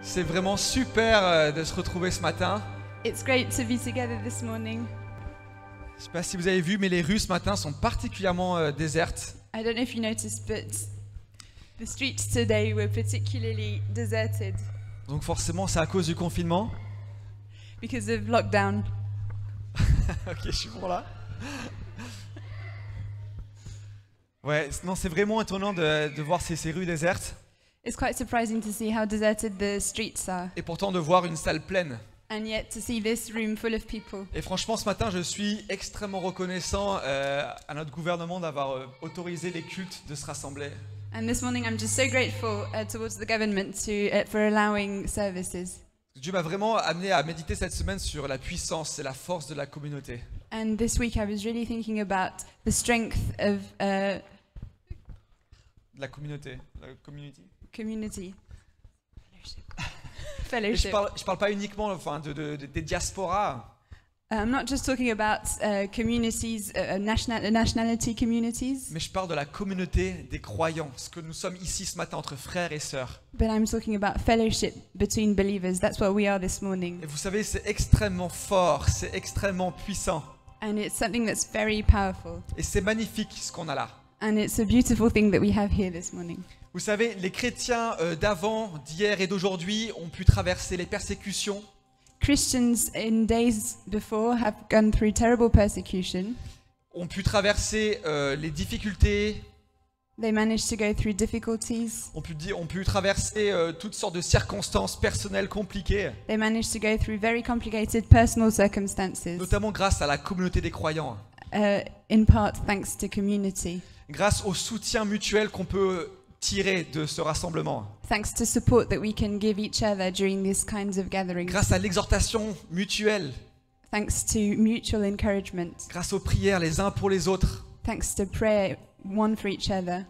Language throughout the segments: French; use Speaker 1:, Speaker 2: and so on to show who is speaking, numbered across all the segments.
Speaker 1: C'est vraiment super de se retrouver ce matin.
Speaker 2: It's great to be together this morning.
Speaker 1: Je ne sais pas si vous avez vu, mais les rues ce matin sont particulièrement désertes.
Speaker 2: I don't know if you noticed, but the streets today were particularly deserted
Speaker 1: Donc forcément, c'est à cause du confinement.
Speaker 2: because of lockdown.
Speaker 1: Ok, je suis bon là. Ouais, non, c'est vraiment étonnant de voir ces rues désertes
Speaker 2: It's quite surprising to see how deserted the streets are,
Speaker 1: et pourtant de voir une salle pleine.
Speaker 2: and yet to see this room full of people.
Speaker 1: Et franchement, ce matin, je suis extrêmement reconnaissant à notre gouvernement d'avoir autorisé les cultes de se rassembler.
Speaker 2: And this morning I'm just so grateful towards the government for allowing services.
Speaker 1: Dieu m'a vraiment amené à méditer cette semaine sur la puissance et la force de la communauté.
Speaker 2: And this week I was really thinking about the strength of
Speaker 1: La communauté. La community.
Speaker 2: community.
Speaker 1: Et
Speaker 2: Fellowship.
Speaker 1: je parle pas uniquement des diasporas.
Speaker 2: I'm not just talking about communities, nationality communities,
Speaker 1: Mais je parle de la communauté des croyants, ce que nous sommes ici ce matin entre frères et sœurs.
Speaker 2: but I'm talking about fellowship between believers. That's what we are this morning.
Speaker 1: Et vous savez, c'est extrêmement fort, c'est extrêmement puissant.
Speaker 2: And it's something that's very powerful.
Speaker 1: Et c'est magnifique ce qu'on a là.
Speaker 2: And it's a beautiful thing that we have here this morning.
Speaker 1: Vous savez, les chrétiens d'avant, d'hier et d'aujourd'hui ont pu traverser les persécutions,
Speaker 2: Christians in days before have gone through terrible persecution.
Speaker 1: ont pu traverser les difficultés,
Speaker 2: They managed to go through difficulties.
Speaker 1: ont pu traverser toutes sortes de circonstances personnelles compliquées,
Speaker 2: They managed to go through very complicated personal circumstances,
Speaker 1: notamment grâce à la communauté des croyants,
Speaker 2: in part thanks to community,
Speaker 1: grâce au soutien mutuel qu'on peut tirer de ce rassemblement,
Speaker 2: thanks to support that we can give each other during these kinds of gatherings,
Speaker 1: grâce à l'exhortation mutuelle,
Speaker 2: thanks to mutual encouragement,
Speaker 1: grâce aux prières les uns pour les autres,
Speaker 2: thanks to prayer one for each other,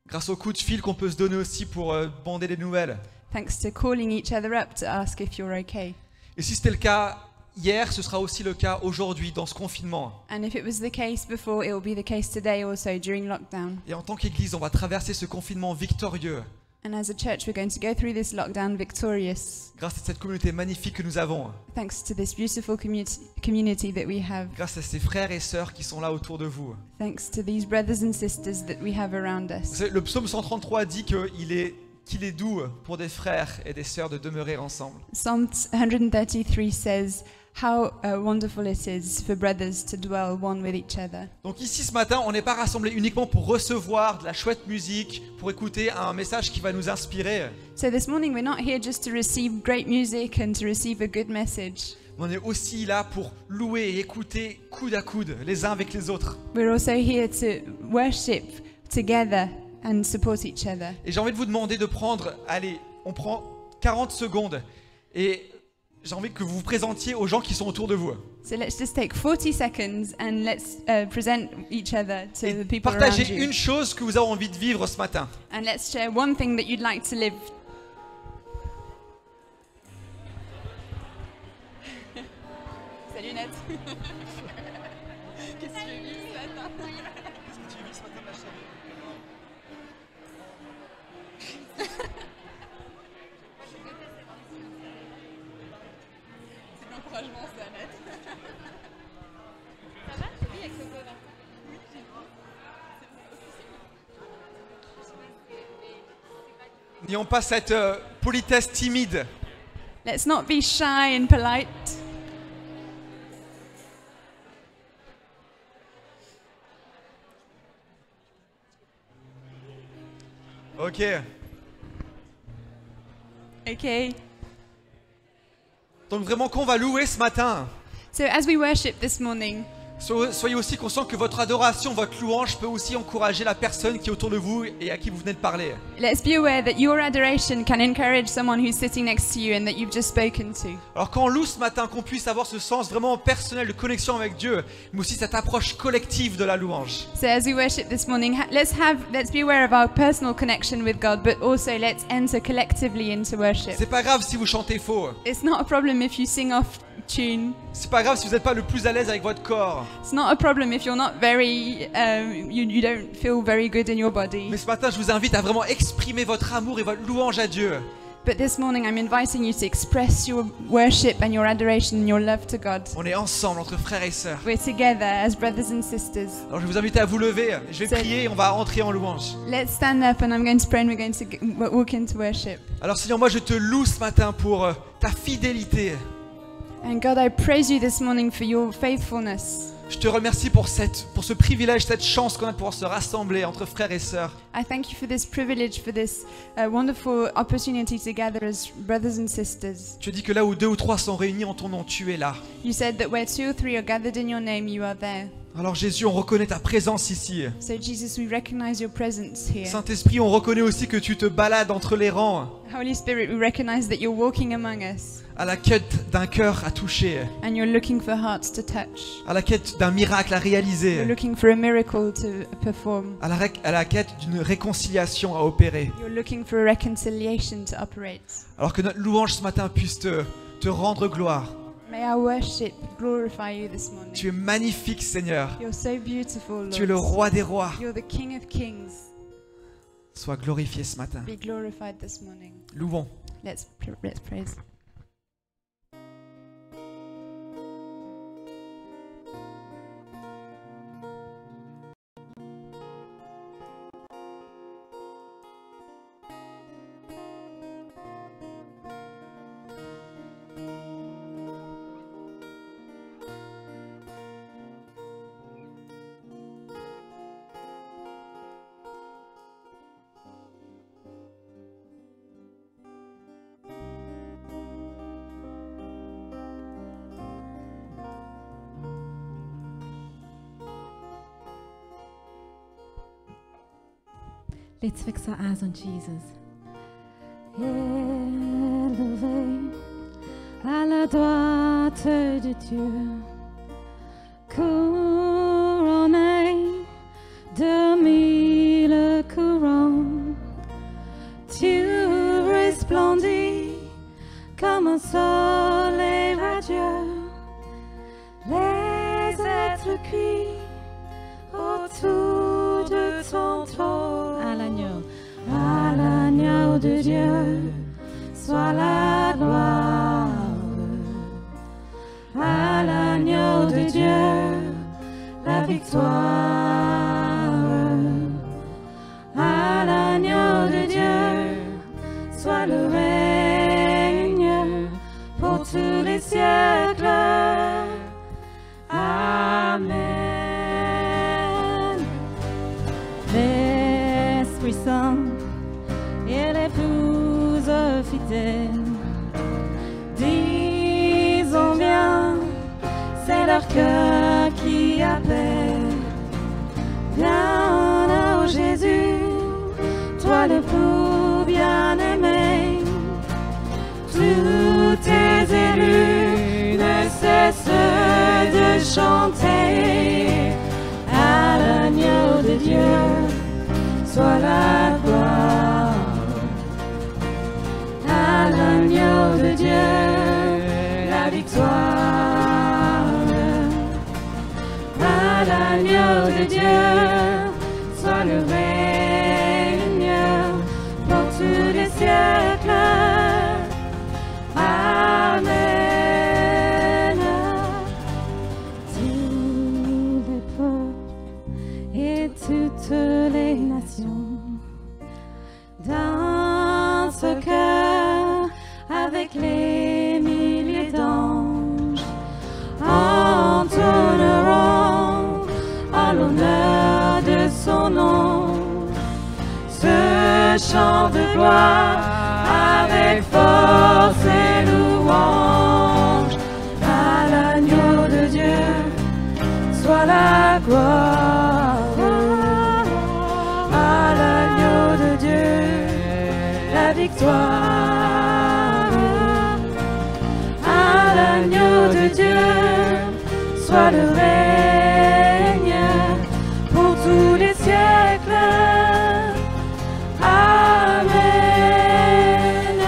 Speaker 1: grâce aux coups de fil qu'on peut se donner aussi pour bander des nouvelles.
Speaker 2: thanks to calling each other up to ask if you're okay.
Speaker 1: Et si c'était le cas hier, ce sera aussi le cas aujourd'hui dans ce confinement.
Speaker 2: And if it was the case before, it will be the case today also during lockdown.
Speaker 1: Et en tant qu'Église, on va traverser ce confinement victorieux
Speaker 2: And as a church, we're going to go through this lockdown victorious,
Speaker 1: grâce à cette communauté magnifique que nous avons,
Speaker 2: thanks to this beautiful community that we have,
Speaker 1: grâce à ces frères et sœurs qui sont là autour de vous.
Speaker 2: thanks to these brothers and sisters that we have around
Speaker 1: Vous
Speaker 2: us.
Speaker 1: savez, le psaume 133 dit qu'il est doux pour des frères et des sœurs de demeurer ensemble.
Speaker 2: Psalm 133 says, how wonderful it is for brothers to dwell one with each other.
Speaker 1: Donc ici ce matin, on n'est pas rassemblés uniquement pour recevoir de la chouette musique, pour écouter un message qui va nous inspirer.
Speaker 2: So this morning, we're not here just to receive great music and to receive a good message.
Speaker 1: On est aussi là pour louer et écouter coude à coude, les uns avec les autres.
Speaker 2: We're also here to worship together and support each other.
Speaker 1: Et j'ai envie de vous demander de prendre, allez, on prend 40 secondes et j'ai envie que vous vous présentiez aux gens qui sont autour de vous.
Speaker 2: So let's just take 40 seconds and let's present each other to
Speaker 1: Et
Speaker 2: the people around
Speaker 1: partagez
Speaker 2: you.
Speaker 1: une chose que vous avez envie de vivre ce matin.
Speaker 2: And let's share one thing that you'd like to live. Salut Nat. Qu'est-ce que tu as vu ce matin? C'est de l'encouragement, ça, Nat. Ça va? Oui, avec ce là. Oui, j'ai vu.
Speaker 1: N'ayons pas cette politesse timide.
Speaker 2: Let's not be shy and polite.
Speaker 1: Ok.
Speaker 2: Okay.
Speaker 1: Donc vraiment qu'on va louer ce matin.
Speaker 2: So as we worship this morning,
Speaker 1: Soyez aussi conscients que votre adoration, votre louange peut aussi encourager la personne qui est autour de vous et à qui vous venez de parler.
Speaker 2: let's be aware that your adoration can encourage someone who's sitting next to you and that you've just spoken to.
Speaker 1: Alors quand on loue ce matin, qu'on puisse avoir ce sens vraiment personnel de connexion avec Dieu, mais aussi cette approche collective de la louange.
Speaker 2: So as we worship this morning, let's be aware of our personal connection with God, but also let's enter collectively into worship.
Speaker 1: C'est pas grave si vous chantez faux.
Speaker 2: It's not a problem if you sing off tune.
Speaker 1: C'est pas grave si vous n'êtes pas le plus à l'aise avec votre corps.
Speaker 2: It's not a problem if you're not very, you don't feel very good in your body.
Speaker 1: Mais ce matin, je vous invite à vraiment exprimer votre amour et votre louange à Dieu.
Speaker 2: But this morning I'm inviting you to express your worship and your adoration and your love to God.
Speaker 1: On est ensemble entre frères et sœurs.
Speaker 2: We're together as brothers and sisters.
Speaker 1: Alors je vais vous inviter à vous lever. Je vais
Speaker 2: C'est-
Speaker 1: prier et on va entrer en louange.
Speaker 2: Let's stand up and I'm going to pray and we're going to walk into worship.
Speaker 1: Alors Seigneur, moi je te loue ce matin pour ta fidélité.
Speaker 2: And God, I praise you this morning for your faithfulness.
Speaker 1: Je te remercie pour ce privilège, cette chance qu'on a de pouvoir se rassembler entre frères et sœurs.
Speaker 2: I thank you for this privilege, for this wonderful opportunity to gather as brothers and sisters.
Speaker 1: Tu dis que là où 2 ou 3 sont réunis en ton nom, tu es là.
Speaker 2: You said that where 2 or 3 are gathered in your name, you are there.
Speaker 1: Alors Jésus, on reconnaît ta présence ici.
Speaker 2: So Jesus, we recognize your presence here.
Speaker 1: Saint-Esprit, on reconnaît aussi que tu te balades entre les rangs,
Speaker 2: Holy Spirit, we recognize that you're walking among us
Speaker 1: à la quête d'un cœur à toucher,
Speaker 2: and you're looking for hearts to touch.
Speaker 1: à la quête d'un miracle à
Speaker 2: You're
Speaker 1: réaliser,
Speaker 2: looking for a miracle to perform.
Speaker 1: à la quête d'une réconciliation à opérer.
Speaker 2: You're looking for a reconciliation to operate.
Speaker 1: Alors que notre louange ce matin puisse te rendre gloire.
Speaker 2: May our worship glorify you this morning.
Speaker 1: Tu es magnifique, Seigneur.
Speaker 2: You're so beautiful,
Speaker 1: Tu es le
Speaker 2: Lord.
Speaker 1: roi des rois.
Speaker 2: You're the King of Kings.
Speaker 1: Sois glorifié ce matin.
Speaker 2: Be glorified this morning.
Speaker 1: Louons.
Speaker 2: Let's praise.
Speaker 3: Let's fix our eyes on Jesus. Élevé à la droite de Dieu, couronné de 1000 couronnes, tu resplendis comme un soleil radieux. Les êtres crient autour de ton trône. À l'agneau de Dieu, soit la gloire. À l'agneau de Dieu, la victoire. À l'agneau de Dieu, soit le règne pour tous les siècles. Amen. L'Esprit Saint et l'épouse fidèle, disons bien, c'est leur cœur qui appelle. Viens, ô Jésus, toi l'époux bien-aimé, tous tes élus ne cessent de chanter. À l'agneau de Dieu, soit la gloire. À l'agneau de Dieu, la victoire. À l'agneau de Dieu, soit le règne pour tous les siècles. Amen. Tous les peuples et toutes les nations dans ce cœur avec les milliers d'anges entonneront à l'honneur de son nom ce chant de gloire avec force et louange. À l'agneau de Dieu soit la gloire. À l'agneau de Dieu la victoire. À l'agneau de Dieu soit le règne pour tous les siècles. Amen.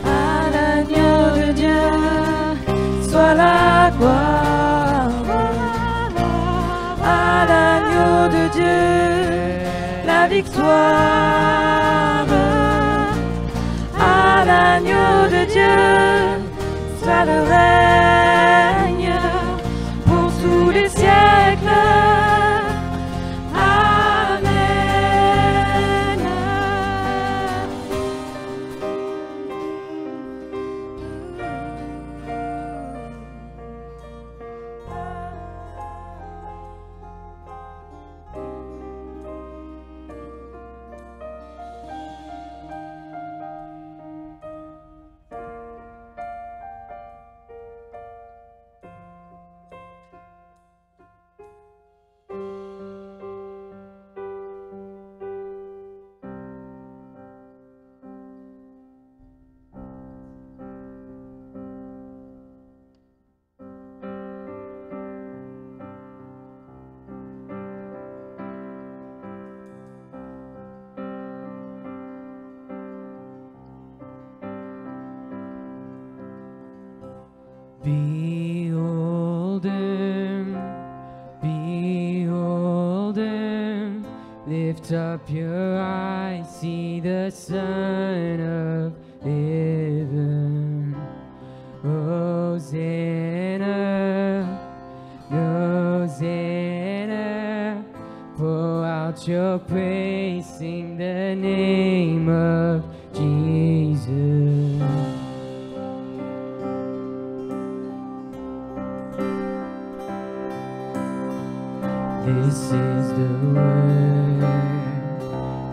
Speaker 3: À l'agneau de Dieu soit la gloire. À l'agneau de Dieu la victoire. l'agneau de Dieu, soit le règne pour tous les siècles.
Speaker 4: Behold him, behold him, lift up your eyes, see the Son of Heaven. Hosanna, Hosanna, pour out your praise, sing the name of Jesus. This is the Word,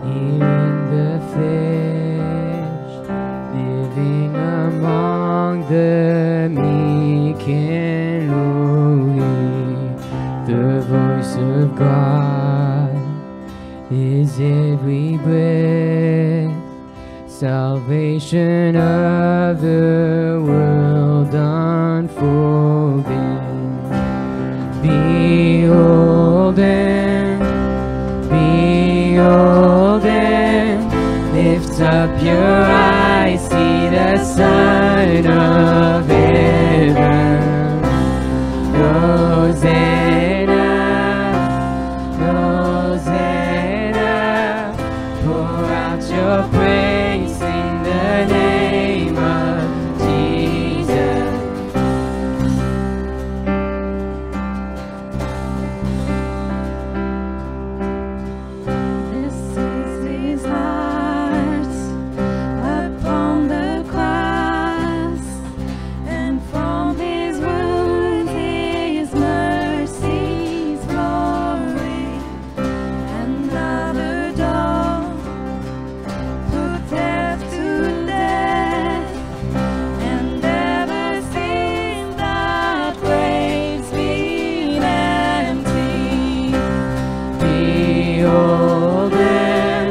Speaker 4: here in the flesh, living among the meek and lowly. The voice of God is every breath, salvation of the world unfolding. Behold him, behold him, lift up your eyes, see the Son of Heaven. Hosanna, Hosanna, pour out your praise in the name of Jesus.
Speaker 3: This is his heart upon the cross, and from his wounds his mercies flowing. Another door put death to death, and ever since that grave's been empty.
Speaker 4: Behold him,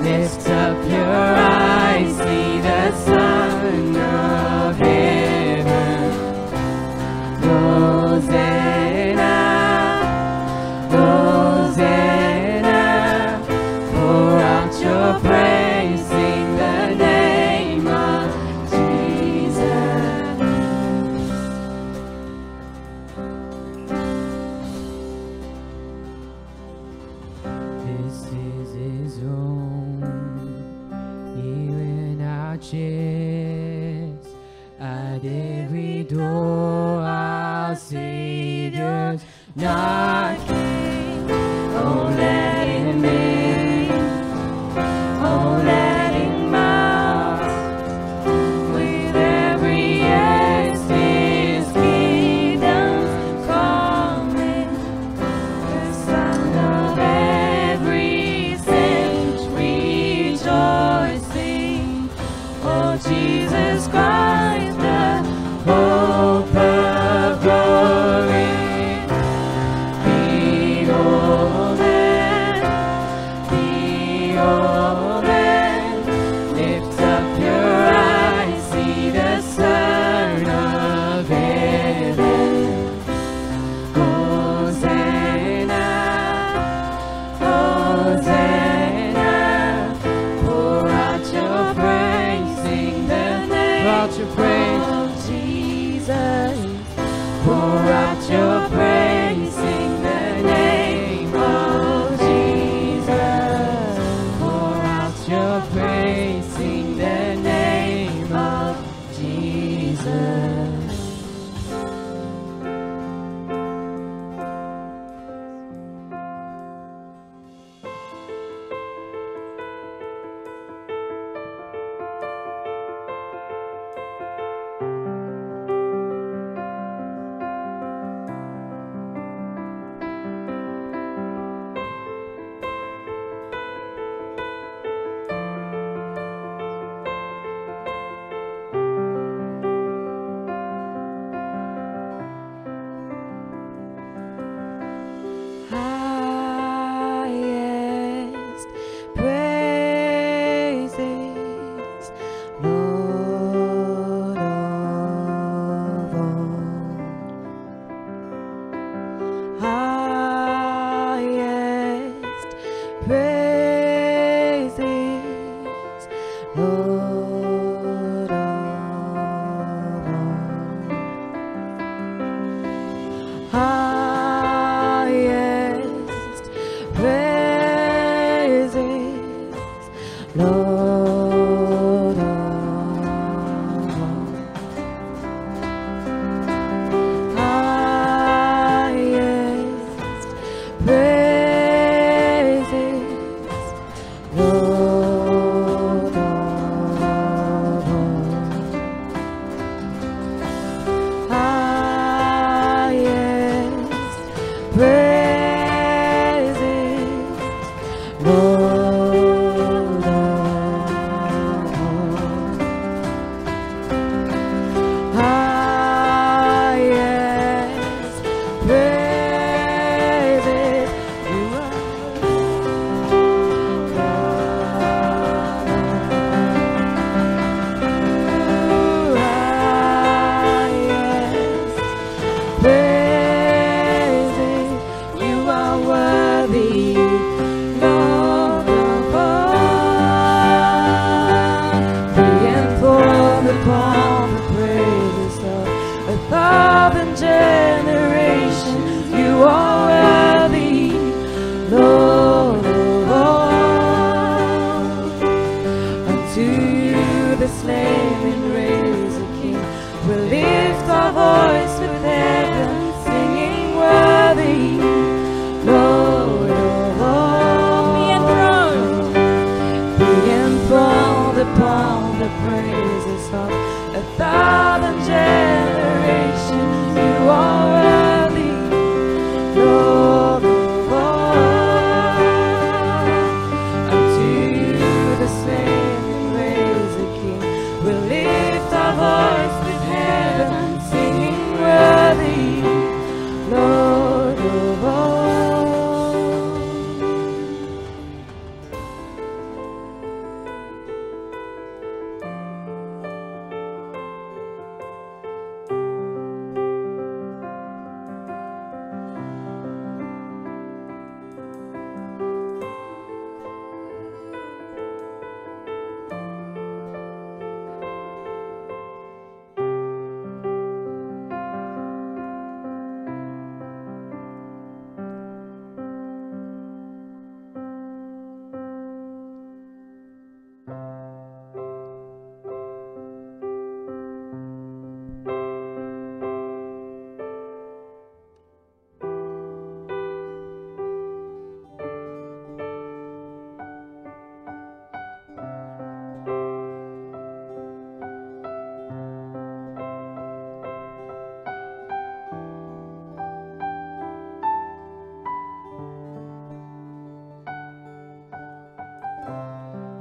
Speaker 4: lift up your eyes, see the Son of Heaven. Hosanna, Hosanna, pour out your praise, sing the name of Jesus. This is his home, here in our chest. At every door, our Savior's knocking. Oh, let him in, oh, let him out. With every yes, his kingdom's coming. The sound of every saint rejoicing. Oh, Jesus Christ, the hope of glory. Behold him, behold him, lift up your eyes, see the Son of Heaven. Hosanna, Hosanna, pour out your praise, sing the name of Jesus. Pour out your praise, sing the name of Jesus. Pour
Speaker 3: Lord of all. Highest praises, Lord of all. Highest praises, Lord of all. Highest praises, Lord of all. Highest praises, you are highest praises, you are worthy, Lord of all. Be enthroned upon the praises of 1,000 generations, you are worthy, Lord of all. Unto you the slain and raised a king, we'll lift our voice with heaven, singing worthy, Lord of all. Be enthroned upon the praises of 1,000 generations, you are worthy, Lord of all. Unto you the slain and raised a king, we'll lift our voice with heaven, singing worthy, Lord of all.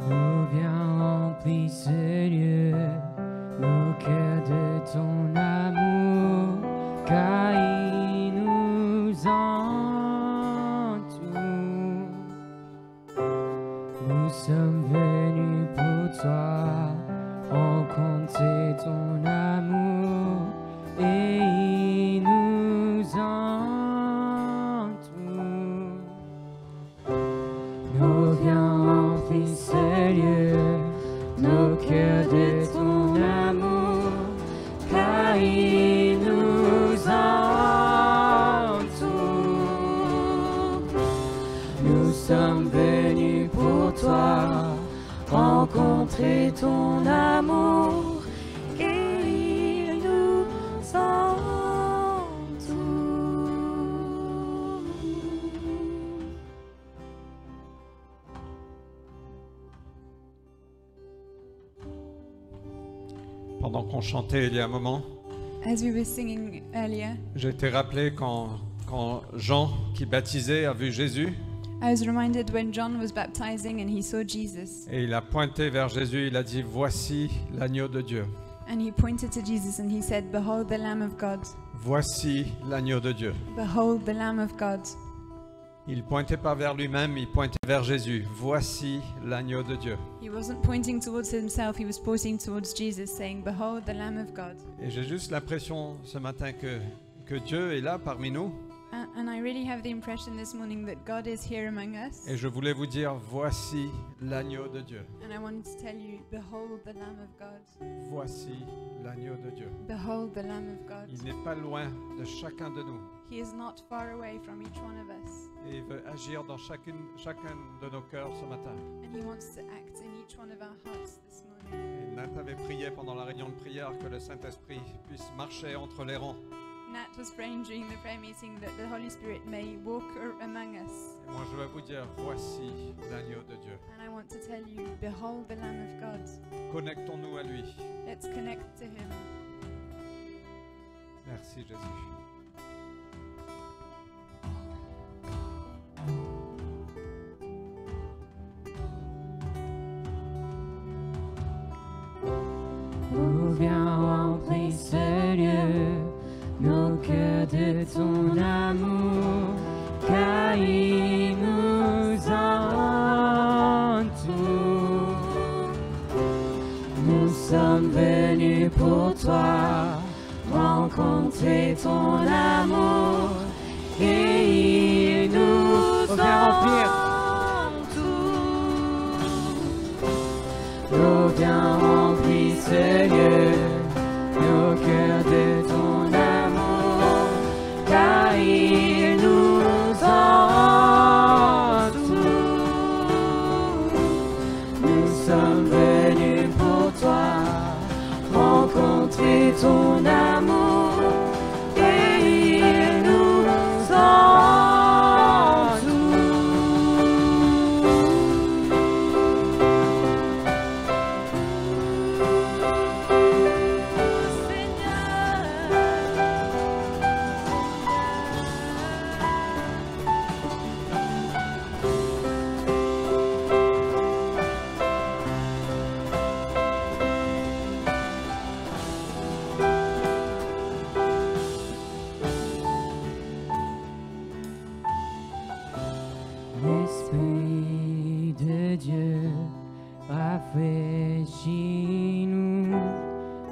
Speaker 4: Nous viens remplir ce lieu, nos cœurs de ton amour, car il nous entoure. Nous sommes venus pour toi, rencontrer ton amour, et il nous entoure. Nous viens remplir ce lieu, nos cœurs de ton amour, car il nous entoure. Nous sommes venus pour toi, rencontrer ton amour, et il nous entoure.
Speaker 5: Pendant qu'on chantait il y a un moment,
Speaker 2: As we were singing earlier,
Speaker 5: j'ai été rappelé quand Jean, qui baptisait, a vu Jésus
Speaker 2: I was reminded when John was baptizing and he saw Jesus,
Speaker 5: et il a pointé vers Jésus, il a dit « Voici l'agneau de Dieu,
Speaker 2: and he pointed to Jesus and he said, "Behold the Lamb of God,
Speaker 5: voici l'agneau de Dieu ».
Speaker 2: behold the Lamb of God."
Speaker 5: Il pointait pas vers lui-même, il pointait vers Jésus. Voici l'agneau de Dieu.
Speaker 2: He wasn't pointing towards himself, he was pointing towards Jesus, saying, "Behold the Lamb of God."
Speaker 5: Et j'ai juste l'impression ce matin que Dieu est là parmi nous.
Speaker 2: And I really have the impression this morning that God is here among us.
Speaker 5: Et je voulais vous dire, voici l'agneau de Dieu.
Speaker 2: And I wanted to tell you, behold the Lamb of God.
Speaker 5: Voici l'agneau de Dieu.
Speaker 2: Behold the Lamb of God.
Speaker 5: Il n'est pas loin de chacun de nous.
Speaker 2: He is not far away from each one of us.
Speaker 5: Et il veut agir dans chacun de nos cœurs ce matin.
Speaker 2: And he wants to act in each one of our hearts this morning.
Speaker 5: Et Nat avait prié pendant la réunion de prière que le Saint-Esprit puisse marcher entre les rangs.
Speaker 2: Nat was praying during the prayer meeting that the Holy Spirit may walk among us.
Speaker 5: Et moi je vais vous dire, voici l'agneau de Dieu.
Speaker 2: And I want to tell you, behold the Lamb of God.
Speaker 5: Connectons-nous à lui.
Speaker 2: Let's connect to him.
Speaker 5: Merci Jésus.
Speaker 4: Oh, viens remplir ce lieu, nos cœurs de ton amour, car il nous entoure. Nous sommes venus pour toi, rencontrer ton amour, et il nous entoure. Oh, viens remplir ce lieu, nos cœurs de ton amour, car il nous entoure. Nous sommes venus pour toi, rencontrer ton amour, et il nous entoure. L'Esprit de Dieu rafraîchis-nous,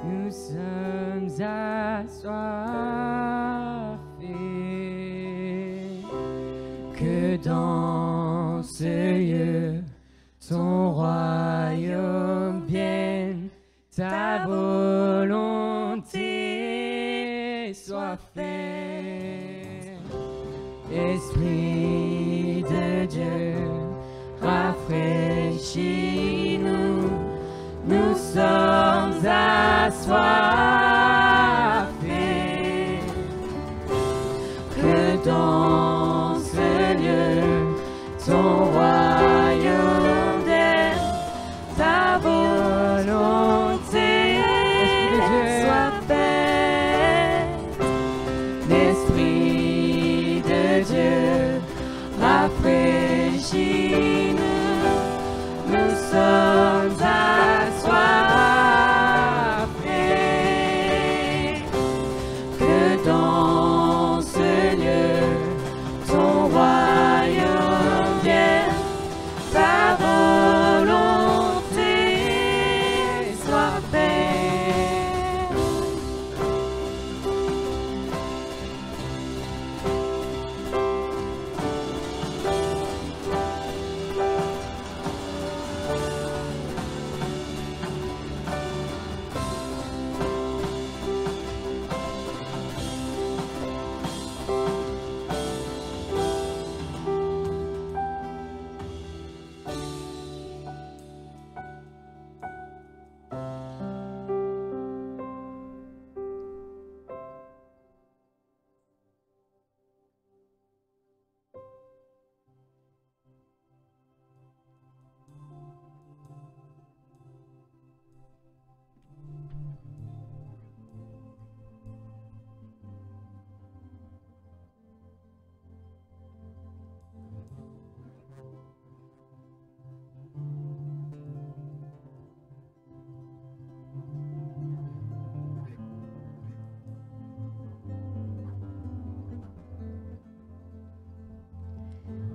Speaker 4: nous sommes assoiffés. Que dans ce lieu, ton royaume vienne, ta volonté soit faite. Esprit de Dieu, rafraîchis-nous, nous sommes assoiffés. Que dans ce lieu, ton royaume vienne, ta volonté soit faite. L'Esprit de Dieu, rafraîchis-nous, nous sommes assoiffés. Que dans ce lieu, ton royaume vienne, ta volonté soit faite.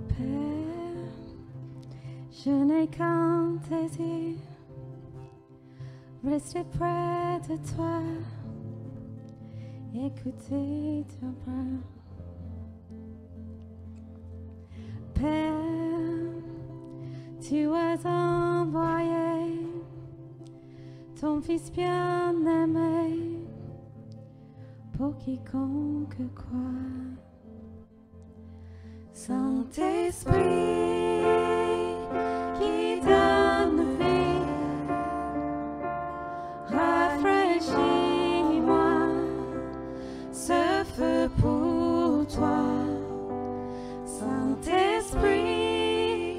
Speaker 3: Père, je n'ai qu'un désir, rester près de toi, écouter ta parole. Père, tu as envoyé ton Fils bien-aimé pour quiconque croit. Saint-Esprit qui donne vie, rafraîchis-moi ce feu pour toi. Saint-Esprit,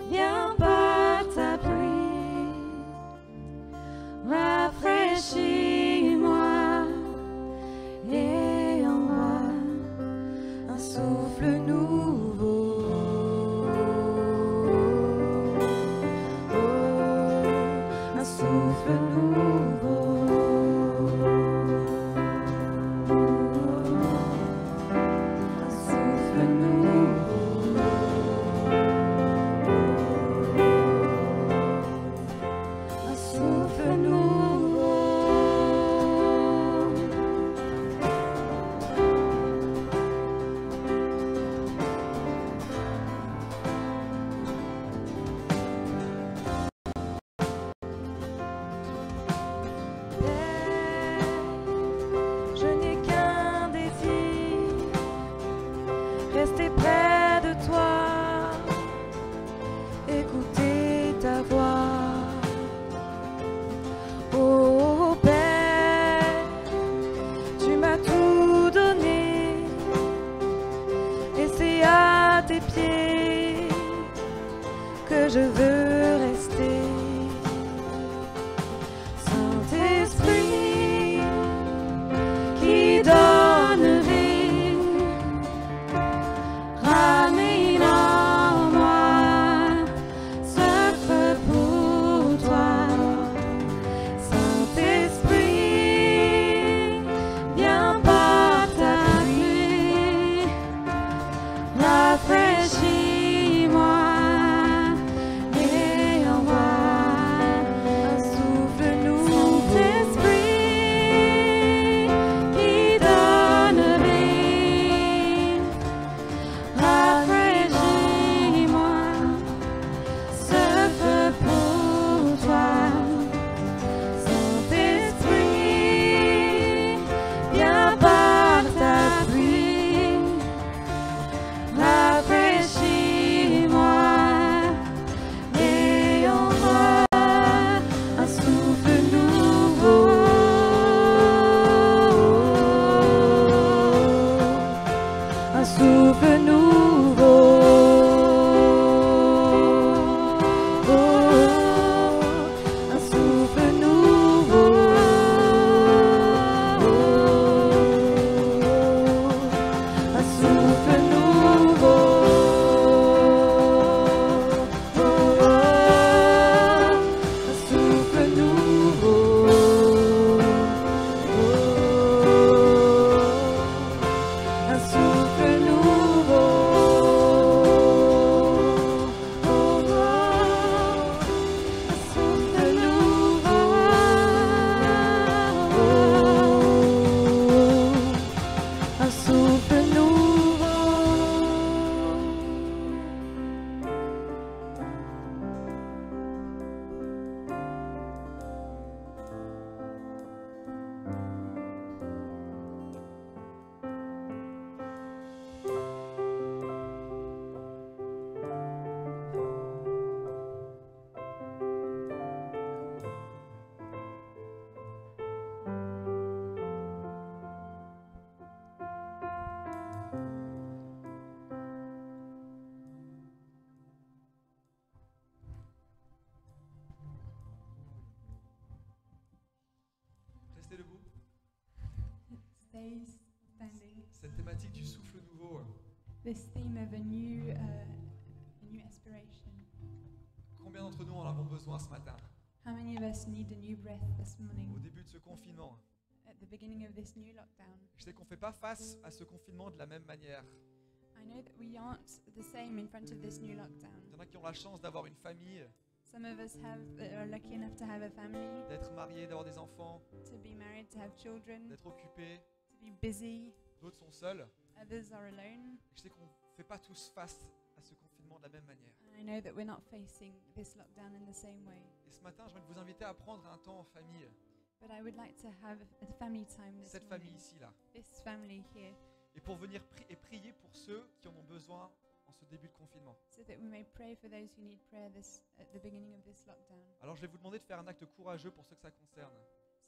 Speaker 3: viens par ta pluie, rafraîchis-moi et envoie un souffle nouveau. Un souffle nouveau. Un souffle nouveau. Un souffle nouveau. Je n'ai qu'un désir, rester près de toi, écouter ta voix. Oh Père, tu m'as tout donné, et c'est à tes pieds que je veux rester. Saint-Esprit qui donne vie, ramène en moi ce feu pour toi. Saint-Esprit, viens par ta pluie, rafraîchis-moi et envoie un souffle nouveau. Saint-Esprit qui donne vie, rafraîchis-moi ce feu pour toi. Saint-Esprit, viens par ta pluie, rafraîchis-moi et envoie un souffle nouveau. Un souffle nouveau. Un souffle nouveau. Un souffle nouveau. Un souffle nouveau. Un souffle nouveau. Un souffle nouveau. Un souffle nouveau.
Speaker 1: Restez debout.
Speaker 2: Stay standing.
Speaker 1: Cette thématique du souffle nouveau,
Speaker 2: This theme of a new aspiration.
Speaker 1: combien d'entre nous en avons besoin ce matin?
Speaker 2: How many of us need a new breath this
Speaker 1: Au
Speaker 2: morning
Speaker 1: début de ce confinement,
Speaker 2: at the beginning of this new lockdown?
Speaker 1: je sais qu'on ne fait pas face à ce confinement de la même manière.
Speaker 2: I know that we aren't the same in front of this new lockdown.
Speaker 1: Il y en a qui ont la chance d'avoir une famille,
Speaker 2: Some of us are lucky enough to have a family,
Speaker 1: d'être mariés, d'avoir des enfants,
Speaker 2: to be married, to have children,
Speaker 1: d'être occupés.
Speaker 2: to be busy.
Speaker 1: D'autres sont seuls.
Speaker 2: Others are alone.
Speaker 1: Je sais qu'on ne fait pas tous face à ce confinement de la même manière.
Speaker 2: And I know that we're not facing this lockdown in the same way.
Speaker 1: Et ce matin, je vais vous inviter à prendre un temps en famille,
Speaker 2: But I would like to have a family time this
Speaker 1: cette famille
Speaker 2: morning.
Speaker 1: ici, là,
Speaker 2: This family here,
Speaker 1: et pour venir prier pour ceux qui en ont besoin en ce début de confinement.
Speaker 2: so that we may pray for those who need prayer at the beginning of this lockdown.
Speaker 1: Alors je vais vous demander de faire un acte courageux pour ceux que ça concerne.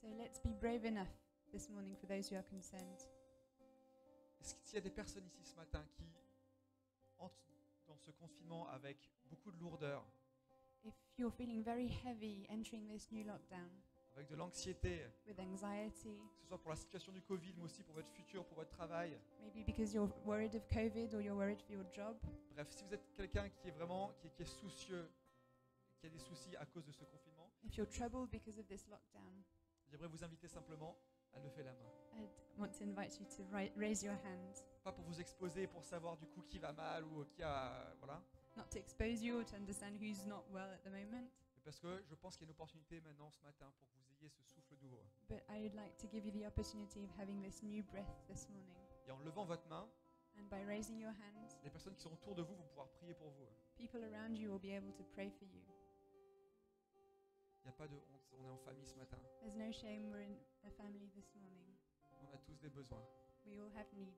Speaker 2: So let's be brave enough this morning for those who are concerned.
Speaker 1: Est-ce qu'il y a des personnes ici ce matin qui entrent dans ce confinement avec beaucoup de lourdeur,
Speaker 2: If you're feeling very heavy entering this new lockdown
Speaker 1: avec de l'anxiété,
Speaker 2: with anxiety,
Speaker 1: que ce soit pour la situation du Covid, mais aussi pour votre futur, pour votre travail.
Speaker 2: maybe because you're worried of COVID or you're worried for your job,
Speaker 1: Bref, si vous êtes quelqu'un qui est vraiment qui est soucieux, qui a des soucis à cause de ce confinement,
Speaker 2: if you're troubled because of this lockdown,
Speaker 1: j'aimerais vous inviter simplement à lever la main.
Speaker 2: I'd want to invite you to raise your hand.
Speaker 1: Pas pour vous exposer, pour savoir du coup qui va mal ou qui a... Voilà.
Speaker 2: Not to expose you or to understand who's not well at the moment,
Speaker 1: Mais parce que je pense qu'il y a une opportunité maintenant ce matin pour que vous ayez ce souffle nouveau.
Speaker 2: but I would like to give you the opportunity of having this new breath this morning.
Speaker 1: Et en levant votre main,
Speaker 2: And by raising your hand,
Speaker 1: les personnes qui sont autour de vous vont pouvoir prier pour vous.
Speaker 2: people around you will be able to pray for you.
Speaker 1: Il n'y a pas de honte, on est en famille ce matin.
Speaker 2: There's no shame, we're in a family this morning.
Speaker 1: On a tous des besoins.
Speaker 2: We all have needs.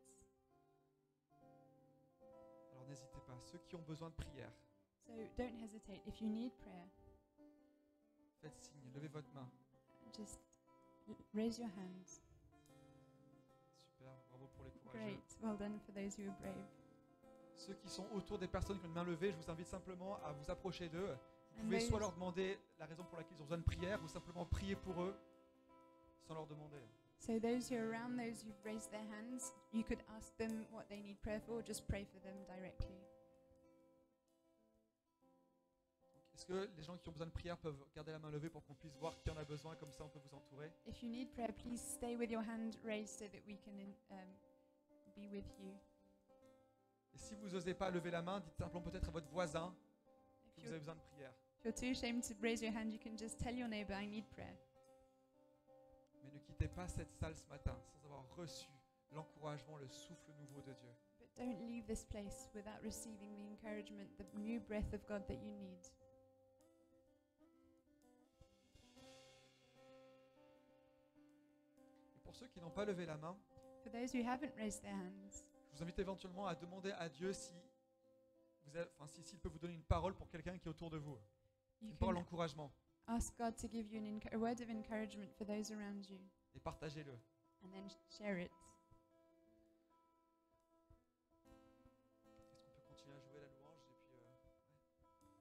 Speaker 1: Alors n'hésitez pas, ceux qui ont besoin de prière,
Speaker 2: So don't hesitate. If you need prayer,
Speaker 1: faites signe, levez votre main.
Speaker 2: just raise your hands.
Speaker 1: Super, bravo pour les courageux.
Speaker 2: Great. Well done for those who are brave.
Speaker 1: Ceux qui sont autour des personnes qui ont une main levée, je vous invite simplement à vous approcher d'eux. Vous
Speaker 2: And
Speaker 1: pouvez
Speaker 2: those-
Speaker 1: soit leur demander la raison pour laquelle ils ont besoin de prière, ou simplement prier pour eux sans leur demander.
Speaker 2: So those who are around those who've raised their hands, you could ask them what they need prayer for, or just pray for them directly.
Speaker 1: Donc, est-ce que les gens qui ont besoin de prière peuvent garder la main levée pour qu'on puisse voir qui en a besoin, comme ça on peut vous entourer?
Speaker 2: If you need prayer, please stay with your hand raised so that we can be with you.
Speaker 1: Et si vous n'osez pas lever la main, dites simplement peut-être à votre voisin
Speaker 2: If
Speaker 1: que vous avez besoin de prière.
Speaker 2: you're too ashamed to raise your hand, you can just tell your neighbor, I need prayer.
Speaker 1: Mais ne quittez pas cette salle ce matin sans avoir reçu l'encouragement, le souffle nouveau de Dieu.
Speaker 2: But don't leave this place without receiving the encouragement, the new breath of God that you need.
Speaker 1: Et pour ceux qui n'ont pas levé la main,
Speaker 2: For those who haven't raised their hands,
Speaker 1: je vous invite éventuellement à demander à Dieu si s'il peut vous donner une parole pour quelqu'un qui est autour de vous.
Speaker 2: you
Speaker 1: Une parole
Speaker 2: can
Speaker 1: d'encouragement.
Speaker 2: ask God to give you a word of encouragement for those around you,
Speaker 1: Et partagez-le.
Speaker 2: and then share it.
Speaker 1: Est-ce qu'on peut continuer à jouer la louange et puis ouais.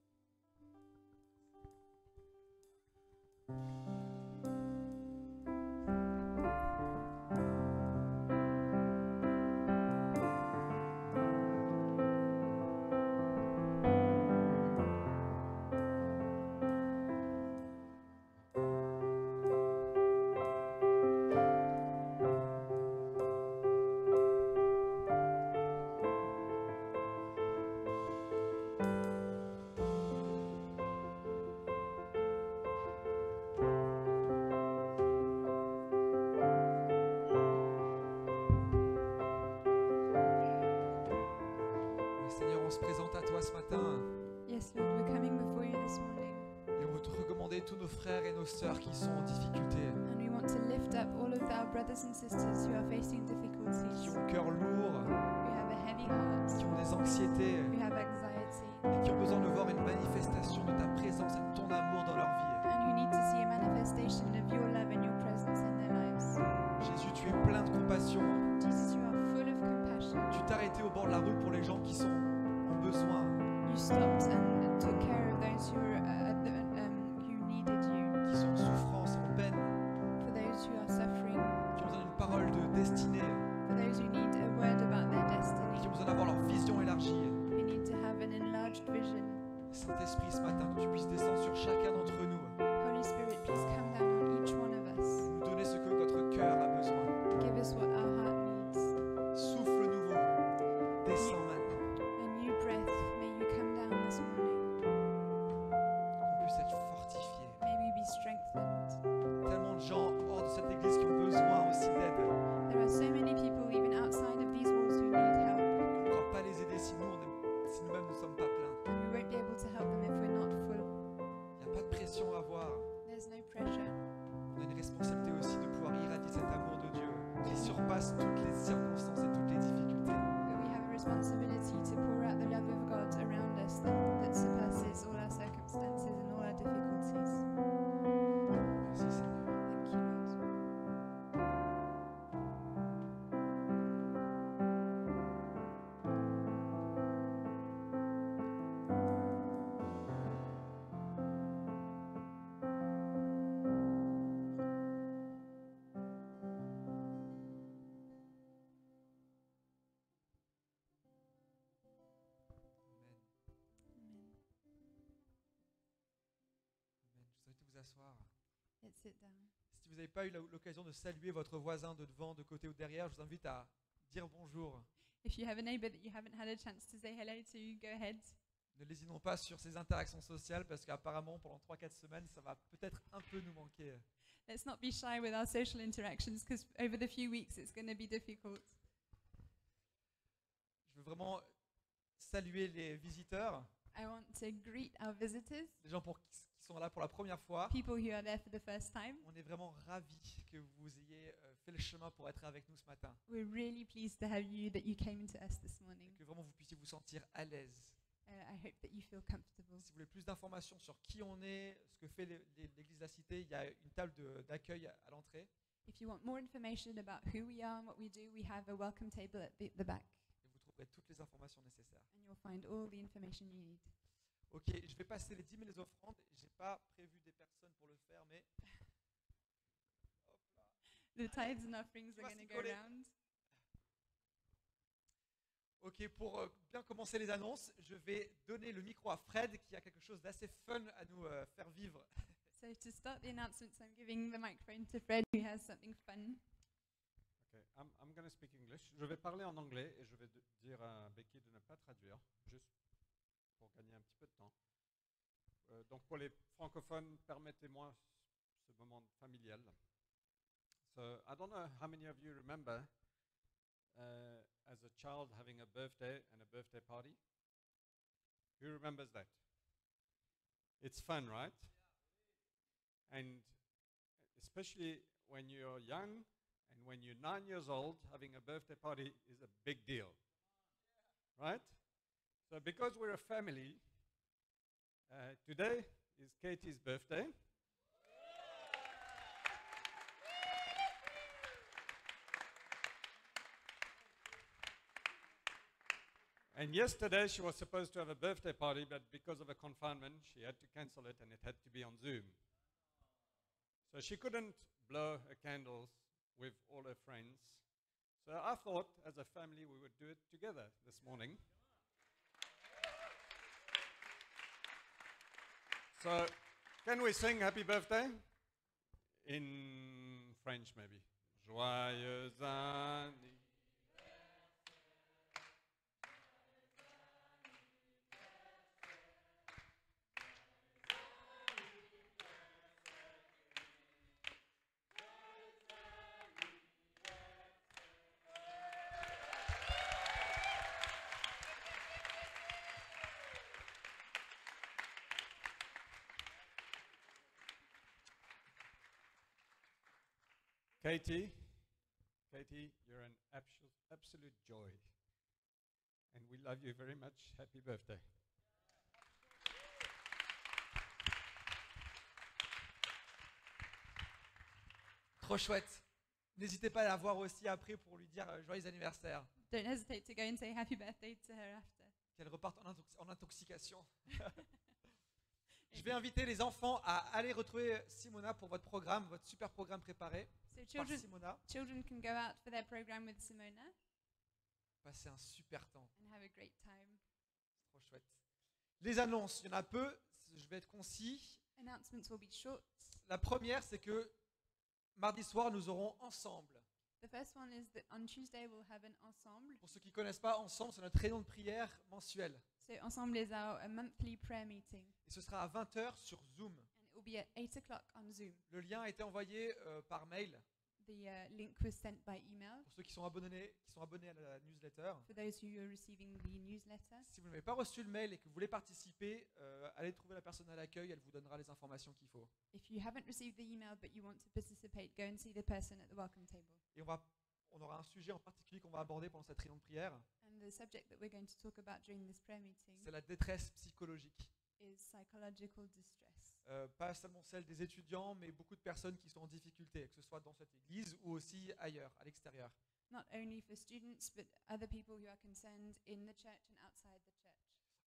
Speaker 1: Ouais, Seigneur, on se présente à toi ce matin
Speaker 2: Yes, Lord, we're coming before you this morning,
Speaker 1: et on veut te recommander tous nos frères et nos sœurs qui sont en difficulté,
Speaker 2: and we want to lift up all of our brothers and sisters who are facing
Speaker 1: qui
Speaker 2: difficulties,
Speaker 1: ont le cœur lourd,
Speaker 2: who have a heavy heart,
Speaker 1: qui ont des anxiétés
Speaker 2: who have anxiety,
Speaker 1: et qui ont besoin de voir une manifestation de ta présence et de ton amour dans leur vie.
Speaker 2: and who need to see a manifestation of your love and your presence in their lives.
Speaker 1: Jésus, tu es plein de compassion.
Speaker 2: Jesus, you are full of compassion.
Speaker 1: Tu t'es arrêté au bord de la rue pour les gens qui sont en besoin,
Speaker 2: You stopped and took care of those who who needed you,
Speaker 1: qui sont en souffrance, en peine,
Speaker 2: for those who are suffering,
Speaker 1: qui ont besoin d'une parole de destinée,
Speaker 2: for those who need a word about their destiny,
Speaker 1: qui ont besoin d'avoir leur vision élargie.
Speaker 2: who need to have an enlarged vision.
Speaker 1: Saint-Esprit, ce matin, que tu puisses descendre sur chacun d'entre nous,
Speaker 2: Holy Spirit, please come down on each one of us.
Speaker 1: nous donner ce que notre cœur a besoin.
Speaker 2: Give us what our heart needs.
Speaker 1: Souffle nouveau, descends. pression à avoir.
Speaker 2: There's no pressure.
Speaker 1: On a une responsabilité aussi de pouvoir irradier cet amour de Dieu qui surpasse toutes les circonstances et toutes les difficultés.
Speaker 2: But we have a responsibility to pour out the love of God around us that surpasses all our circumstances and all our difficulties.
Speaker 1: Merci Seigneur.
Speaker 2: Thank you, Lord.
Speaker 1: Amen.
Speaker 2: Amen.
Speaker 1: Amen. Je vous invite à vous asseoir.
Speaker 2: Let's sit down.
Speaker 1: Si vous n'avez pas eu l'occasion de saluer votre voisin de devant, de côté ou derrière, je vous invite à dire bonjour.
Speaker 2: If you have a neighbor that you haven't had a chance to say hello to, go ahead.
Speaker 1: Ne lésinons pas sur ces interactions sociales parce qu'apparemment pendant 3-4 semaines, ça va peut-être un peu nous manquer.
Speaker 2: Let's not be shy with our social interactions because over the few weeks it's going to be difficult.
Speaker 1: Je veux vraiment saluer les visiteurs,
Speaker 2: I want to greet our visitors,
Speaker 1: les gens qui sont là pour la première fois.
Speaker 2: people who are there for the first time.
Speaker 1: On est vraiment ravis que vous ayez fait le chemin pour être avec nous ce matin.
Speaker 2: We're really pleased to have you, that you came to us this
Speaker 1: Et
Speaker 2: morning.
Speaker 1: que vraiment vous puissiez vous sentir à l'aise.
Speaker 2: I hope that you feel comfortable.
Speaker 1: Si vous voulez plus d'informations sur qui on est, ce que fait l'Église de la Cité, il y a une table d'accueil à l'entrée.
Speaker 2: If you want more information about who we are and what we do, we have a welcome table at the back,
Speaker 1: Et vous trouverez toutes les informations nécessaires.
Speaker 2: and you'll find all the information you need.
Speaker 1: Ok, je vais passer les 10 000 et les offrandes. J'ai pas prévu des personnes pour le faire, mais hop là.
Speaker 2: The tithes and offerings are
Speaker 1: Vas-y,
Speaker 2: going to go
Speaker 1: collez.
Speaker 2: around.
Speaker 1: Ok, pour bien commencer les annonces, je vais donner le micro à Fred qui a quelque chose d'assez fun à nous faire vivre.
Speaker 2: So to start the announcements, I'm giving the microphone to Fred, who has something fun.
Speaker 5: Okay, I'm going to speak English. Je vais parler en anglais et je vais dire à Becky de ne pas traduire, juste pour gagner un petit peu de temps. Donc pour les francophones, permettez-moi ce moment familial. So I don't know how many of you remember as a child having a birthday and a birthday party. Who remembers that? It's fun, right? And especially when you're young and when you're 9 years old, having a birthday party is a big deal, right? So because we're a family, today is Katie's birthday. And yesterday she was supposed to have a birthday party, but because of a confinement, she had to cancel it and it had to be on Zoom. So she couldn't blow her candles with all her friends. So I thought, as a family, we would do it together this morning. So, can we sing happy birthday? In French, maybe. Joyeux anniversaire. Katie, you're an absolute joy. And we love you very much. Happy birthday.
Speaker 1: Trop chouette. N'hésitez pas à la voir aussi après pour lui dire joyeux anniversaire.
Speaker 2: Don't hesitate to go and say happy birthday to her after.
Speaker 1: Qu'elle reparte en intoxication. Je vais inviter les enfants à aller retrouver Simona pour votre programme, votre super programme préparé
Speaker 2: So
Speaker 1: par Simona.
Speaker 2: children can go out for their program with Simona
Speaker 1: Passez un super temps.
Speaker 2: and have a great time.
Speaker 1: C'est trop chouette. Les annonces, il y en a peu. Je vais être concis.
Speaker 2: Announcements will be short.
Speaker 1: La première, c'est que mardi soir, nous aurons ensemble.
Speaker 2: The first one is that on Tuesday we'll have an ensemble.
Speaker 1: Pour ceux qui ne connaissent pas, ensemble, c'est notre réunion de prière mensuelle.
Speaker 2: So ensemble is a monthly prayer meeting,
Speaker 1: Et ce sera à 20h sur Zoom.
Speaker 2: and it will be at 8 o'clock on Zoom.
Speaker 1: Le lien a été envoyé par mail.
Speaker 2: The link was sent by email
Speaker 1: Pour ceux qui sont abonnés à la newsletter,
Speaker 2: for those who are receiving the newsletter.
Speaker 1: si vous n'avez pas reçu le mail et que vous voulez participer, allez trouver la personne à l'accueil, elle vous donnera les informations qu'il faut.
Speaker 2: If you haven't received the email but you want to participate, go and see the person at the welcome table.
Speaker 1: Et on aura un sujet en particulier qu'on va aborder pendant cette réunion de prière,
Speaker 2: And the subject that we're going to talk about during this prayer meeting
Speaker 1: c'est la détresse psychologique.
Speaker 2: is psychological distress.
Speaker 1: Pas seulement celle des étudiants, mais beaucoup de personnes qui sont en difficulté, que ce soit dans cette église ou aussi ailleurs, à l'extérieur.
Speaker 2: Not only for students but other people who are concerned in the church and outside the church.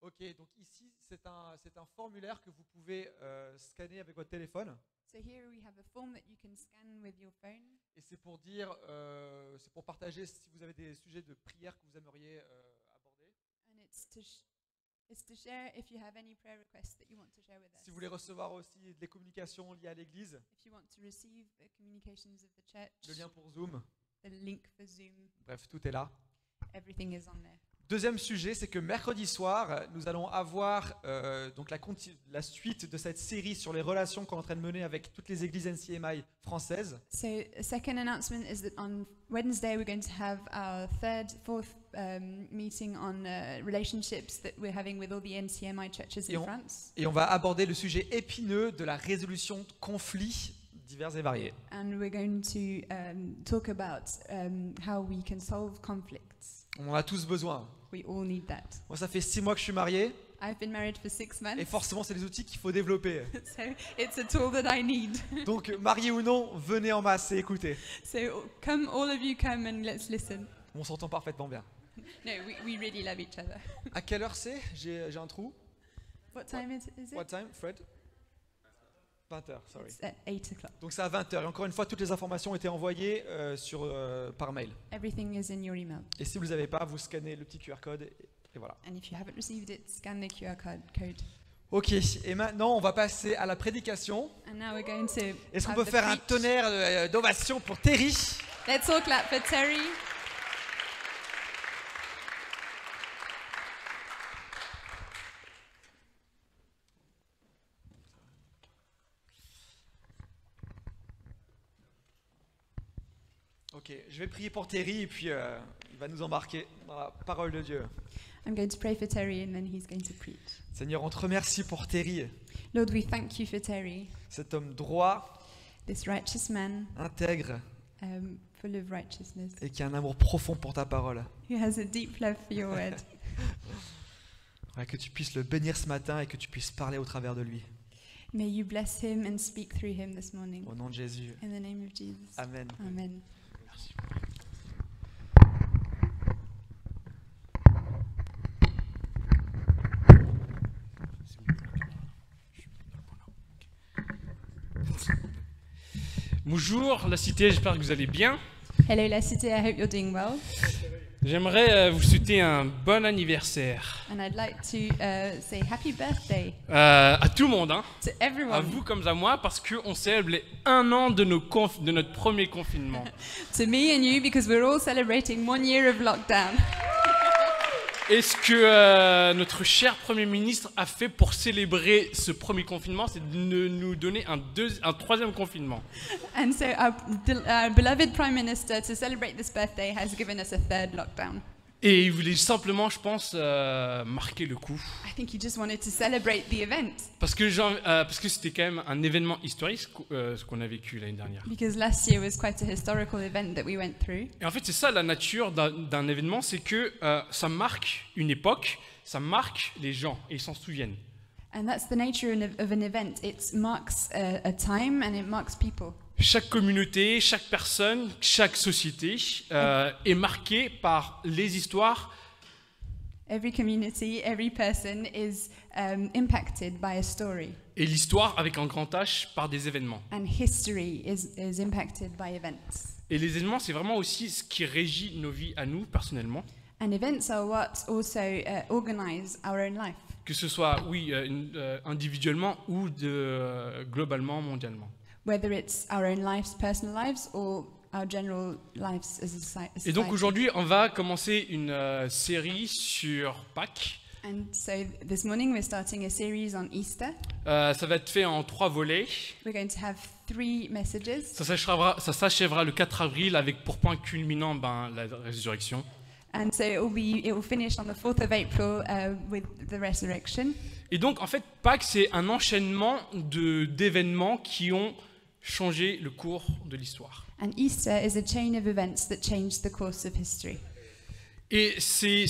Speaker 1: Ok, donc ici, c'est un formulaire que vous pouvez scanner avec votre téléphone.
Speaker 2: So here we have a form that you can scan with your phone,
Speaker 1: Et c'est pour dire, c'est pour partager si vous avez des sujets de prière que vous aimeriez aborder.
Speaker 2: and it's to share if you have any prayer requests that you want to share with us.
Speaker 1: Si vous voulez recevoir aussi des communications liées à l'église,
Speaker 2: If you want to receive the communications of the church,
Speaker 1: le lien pour Zoom,
Speaker 2: the link for Zoom,
Speaker 1: bref, tout est là.
Speaker 2: everything is on there.
Speaker 1: Deuxième sujet, c'est que mercredi soir, nous allons avoir donc la suite de cette série sur les relations qu'on est en train de mener avec toutes les églises NCMI françaises.
Speaker 2: So a second announcement is that on Wednesday we're going to have our fourth meeting on relationships that we're having with all the NCMI churches
Speaker 1: Et
Speaker 2: in
Speaker 1: on-
Speaker 2: France.
Speaker 1: Et on va aborder le sujet épineux de la résolution de conflits divers et variés.
Speaker 2: And we're going to talk about how we can solve conflicts.
Speaker 1: On en a tous besoin.
Speaker 2: We all need that.
Speaker 1: Moi, ça fait 6 mois que je suis marié,
Speaker 2: I've been married for 6 months,
Speaker 1: et forcément, c'est des outils qu'il faut développer.
Speaker 2: so it's a tool that I need.
Speaker 1: Donc, marié ou non, venez en masse et écoutez.
Speaker 2: So come, all of you come and let's listen.
Speaker 1: On s'entend parfaitement bien.
Speaker 2: No, we really love each other.
Speaker 1: À quelle heure c'est? J'ai un trou.
Speaker 2: What time is it?
Speaker 1: What time, Fred? 20h, sorry.
Speaker 2: It's at 8 o'clock.
Speaker 1: Donc c'est à 20h. Et encore une fois, toutes les informations ont été envoyées par mail.
Speaker 2: Everything is in your email.
Speaker 1: Et si vous ne les avez pas, vous scannez le petit QR code et voilà.
Speaker 2: And if you haven't received it, scan the QR code.
Speaker 1: Ok, et maintenant on va passer à la prédication.
Speaker 2: And now we're going to
Speaker 1: Est-ce qu'on
Speaker 2: have
Speaker 1: peut
Speaker 2: the
Speaker 1: faire un
Speaker 2: preach.
Speaker 1: tonnerre d'ovation pour Terry?
Speaker 2: Let's all clap for Terry.
Speaker 1: Ok, je vais prier pour Terry et puis il va nous embarquer dans la parole de Dieu.
Speaker 2: I'm going to pray for Terry and then he's going to preach.
Speaker 1: Seigneur, on te remercie pour Terry,
Speaker 2: Lord, we thank you for Terry,
Speaker 1: cet homme droit,
Speaker 2: this righteous man,
Speaker 1: intègre
Speaker 2: full of righteousness,
Speaker 1: et qui a un amour profond pour ta parole.
Speaker 2: who has a deep love for your word.
Speaker 1: Ouais, que tu puisses le bénir ce matin et que tu puisses parler au travers de lui.
Speaker 2: May you bless him and speak through him this morning.
Speaker 1: Au nom de Jésus.
Speaker 2: In the name of Jesus.
Speaker 1: Amen.
Speaker 2: Amen.
Speaker 1: Merci.
Speaker 6: Bonjour la cité, j'espère que vous allez bien.
Speaker 2: Hello, La Cité. I hope you're doing well.
Speaker 6: J'aimerais vous souhaiter un bon anniversaire
Speaker 2: And I'd like to say happy birthday
Speaker 6: à tout le monde, hein,
Speaker 2: to
Speaker 6: à
Speaker 2: everyone,
Speaker 6: vous comme à moi, parce qu'on célèbre les 1 an de notre premier confinement.
Speaker 2: to me and you, because we're all celebrating 1 year of lockdown.
Speaker 6: Et ce que notre cher Premier ministre a fait pour célébrer ce premier confinement, c'est de nous donner un troisième confinement.
Speaker 2: And so our beloved Prime Minister, to celebrate this birthday, has given us a third lockdown.
Speaker 6: Et il voulait simplement, je pense, marquer le coup.
Speaker 2: I think he just wanted to celebrate the event,
Speaker 6: Parce que c'était quand même un événement historique, ce qu'on a vécu l'année dernière.
Speaker 2: because last year was quite a historical event that we went through.
Speaker 6: Et en fait, c'est ça la nature d'un événement, c'est que ça marque une époque, ça marque les gens, et ils s'en souviennent.
Speaker 2: And that's the nature of an event. It marks a time and it marks people.
Speaker 6: Chaque communauté, chaque personne, chaque société est marquée par les histoires
Speaker 2: Every community, every person is impacted by a story.
Speaker 6: et l'histoire avec un grand H par des événements.
Speaker 2: And history is impacted by events.
Speaker 6: Et les événements, c'est vraiment aussi ce qui régit nos vies à nous, personnellement.
Speaker 2: And events are what also organize our own life,
Speaker 6: Que ce soit, oui, individuellement ou globalement, mondialement.
Speaker 2: whether it's our own lives, personal lives, or our general lives as a society.
Speaker 6: Et donc aujourd'hui, on va commencer une série sur Pâques.
Speaker 2: And so this morning we're starting a series on Easter.
Speaker 6: Ça va être fait en 3 volets.
Speaker 2: We're going to have 3 messages.
Speaker 6: Ça s'achèvera le 4 avril avec pour point culminant la résurrection.
Speaker 2: And so it will finish on the 4th of April with the resurrection.
Speaker 6: Et donc, en fait, Pâques, c'est un enchaînement d'événements qui ont changé le cours de l'histoire.
Speaker 2: And Easter is a chain of events that changed the course of history.
Speaker 6: Et c'est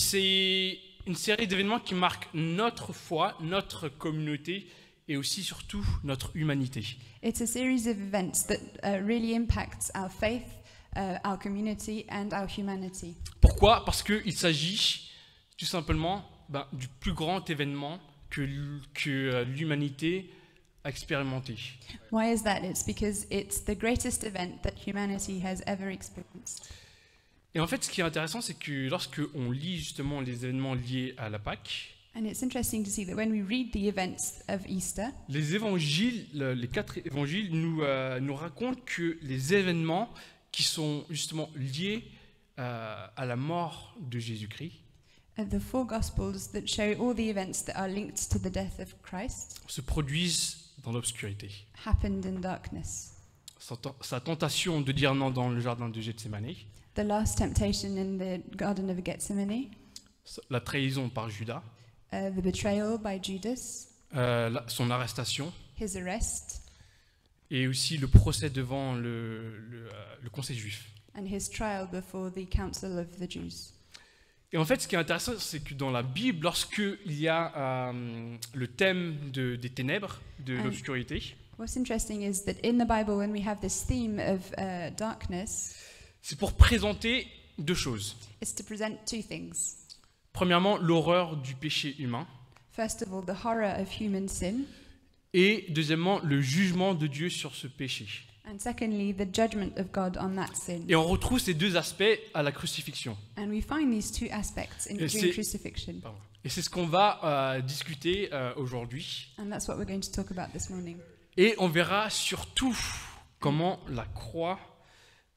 Speaker 6: une série d'événements qui marquent notre foi, notre communauté et aussi, surtout, notre humanité.
Speaker 2: It's a series of events that really impacts our faith, our community and our humanity.
Speaker 6: Pourquoi? Parce qu'il s'agit tout simplement du plus grand événement que l'humanité a expérimenté.
Speaker 2: Why is that? It's because it's the greatest event that humanity has ever experienced.
Speaker 6: Et en fait, ce qui est intéressant, c'est que lorsque on lit justement les événements liés à la Pâque,
Speaker 2: And it's interesting to see that when we read the events of Easter,
Speaker 6: les évangiles, les 4 évangiles nous racontent que les événements qui sont justement liés à la mort de Jésus-Christ
Speaker 2: the 4 Gospels that show all the events that are linked to the death of Christ
Speaker 6: se produisent dans l'obscurité.
Speaker 2: happened in darkness.
Speaker 6: Sa tentation de dire non dans le jardin de Gethsémane,
Speaker 2: The last temptation in the Garden of Gethsemane,
Speaker 6: la trahison par Judas,
Speaker 2: the betrayal by Judas,
Speaker 6: son arrestation
Speaker 2: his arrest,
Speaker 6: et aussi le procès devant le conseil juif.
Speaker 2: and his trial before the council of the Jews.
Speaker 6: Et en fait, ce qui est intéressant, c'est que dans la Bible, lorsqu'il y a le thème des ténèbres, de l'obscurité,
Speaker 2: What's interesting is that in the Bible, when we have this theme of darkness,
Speaker 6: c'est pour présenter 2 choses.
Speaker 2: it's to present 2 things.
Speaker 6: Premièrement, l'horreur du péché humain.
Speaker 2: First of all, the horror of human sin,
Speaker 6: Et deuxièmement, le jugement de Dieu sur ce péché.
Speaker 2: and secondly, the judgment of God on that sin.
Speaker 6: Et on retrouve ces 2 aspects à la crucifixion.
Speaker 2: And we find these 2 aspects
Speaker 6: Et
Speaker 2: during
Speaker 6: c'est-
Speaker 2: crucifixion.
Speaker 6: Pardon. Et c'est ce qu'on va discuter aujourd'hui.
Speaker 2: And that's what we're going to talk about this morning.
Speaker 6: Et on verra surtout comment la croix,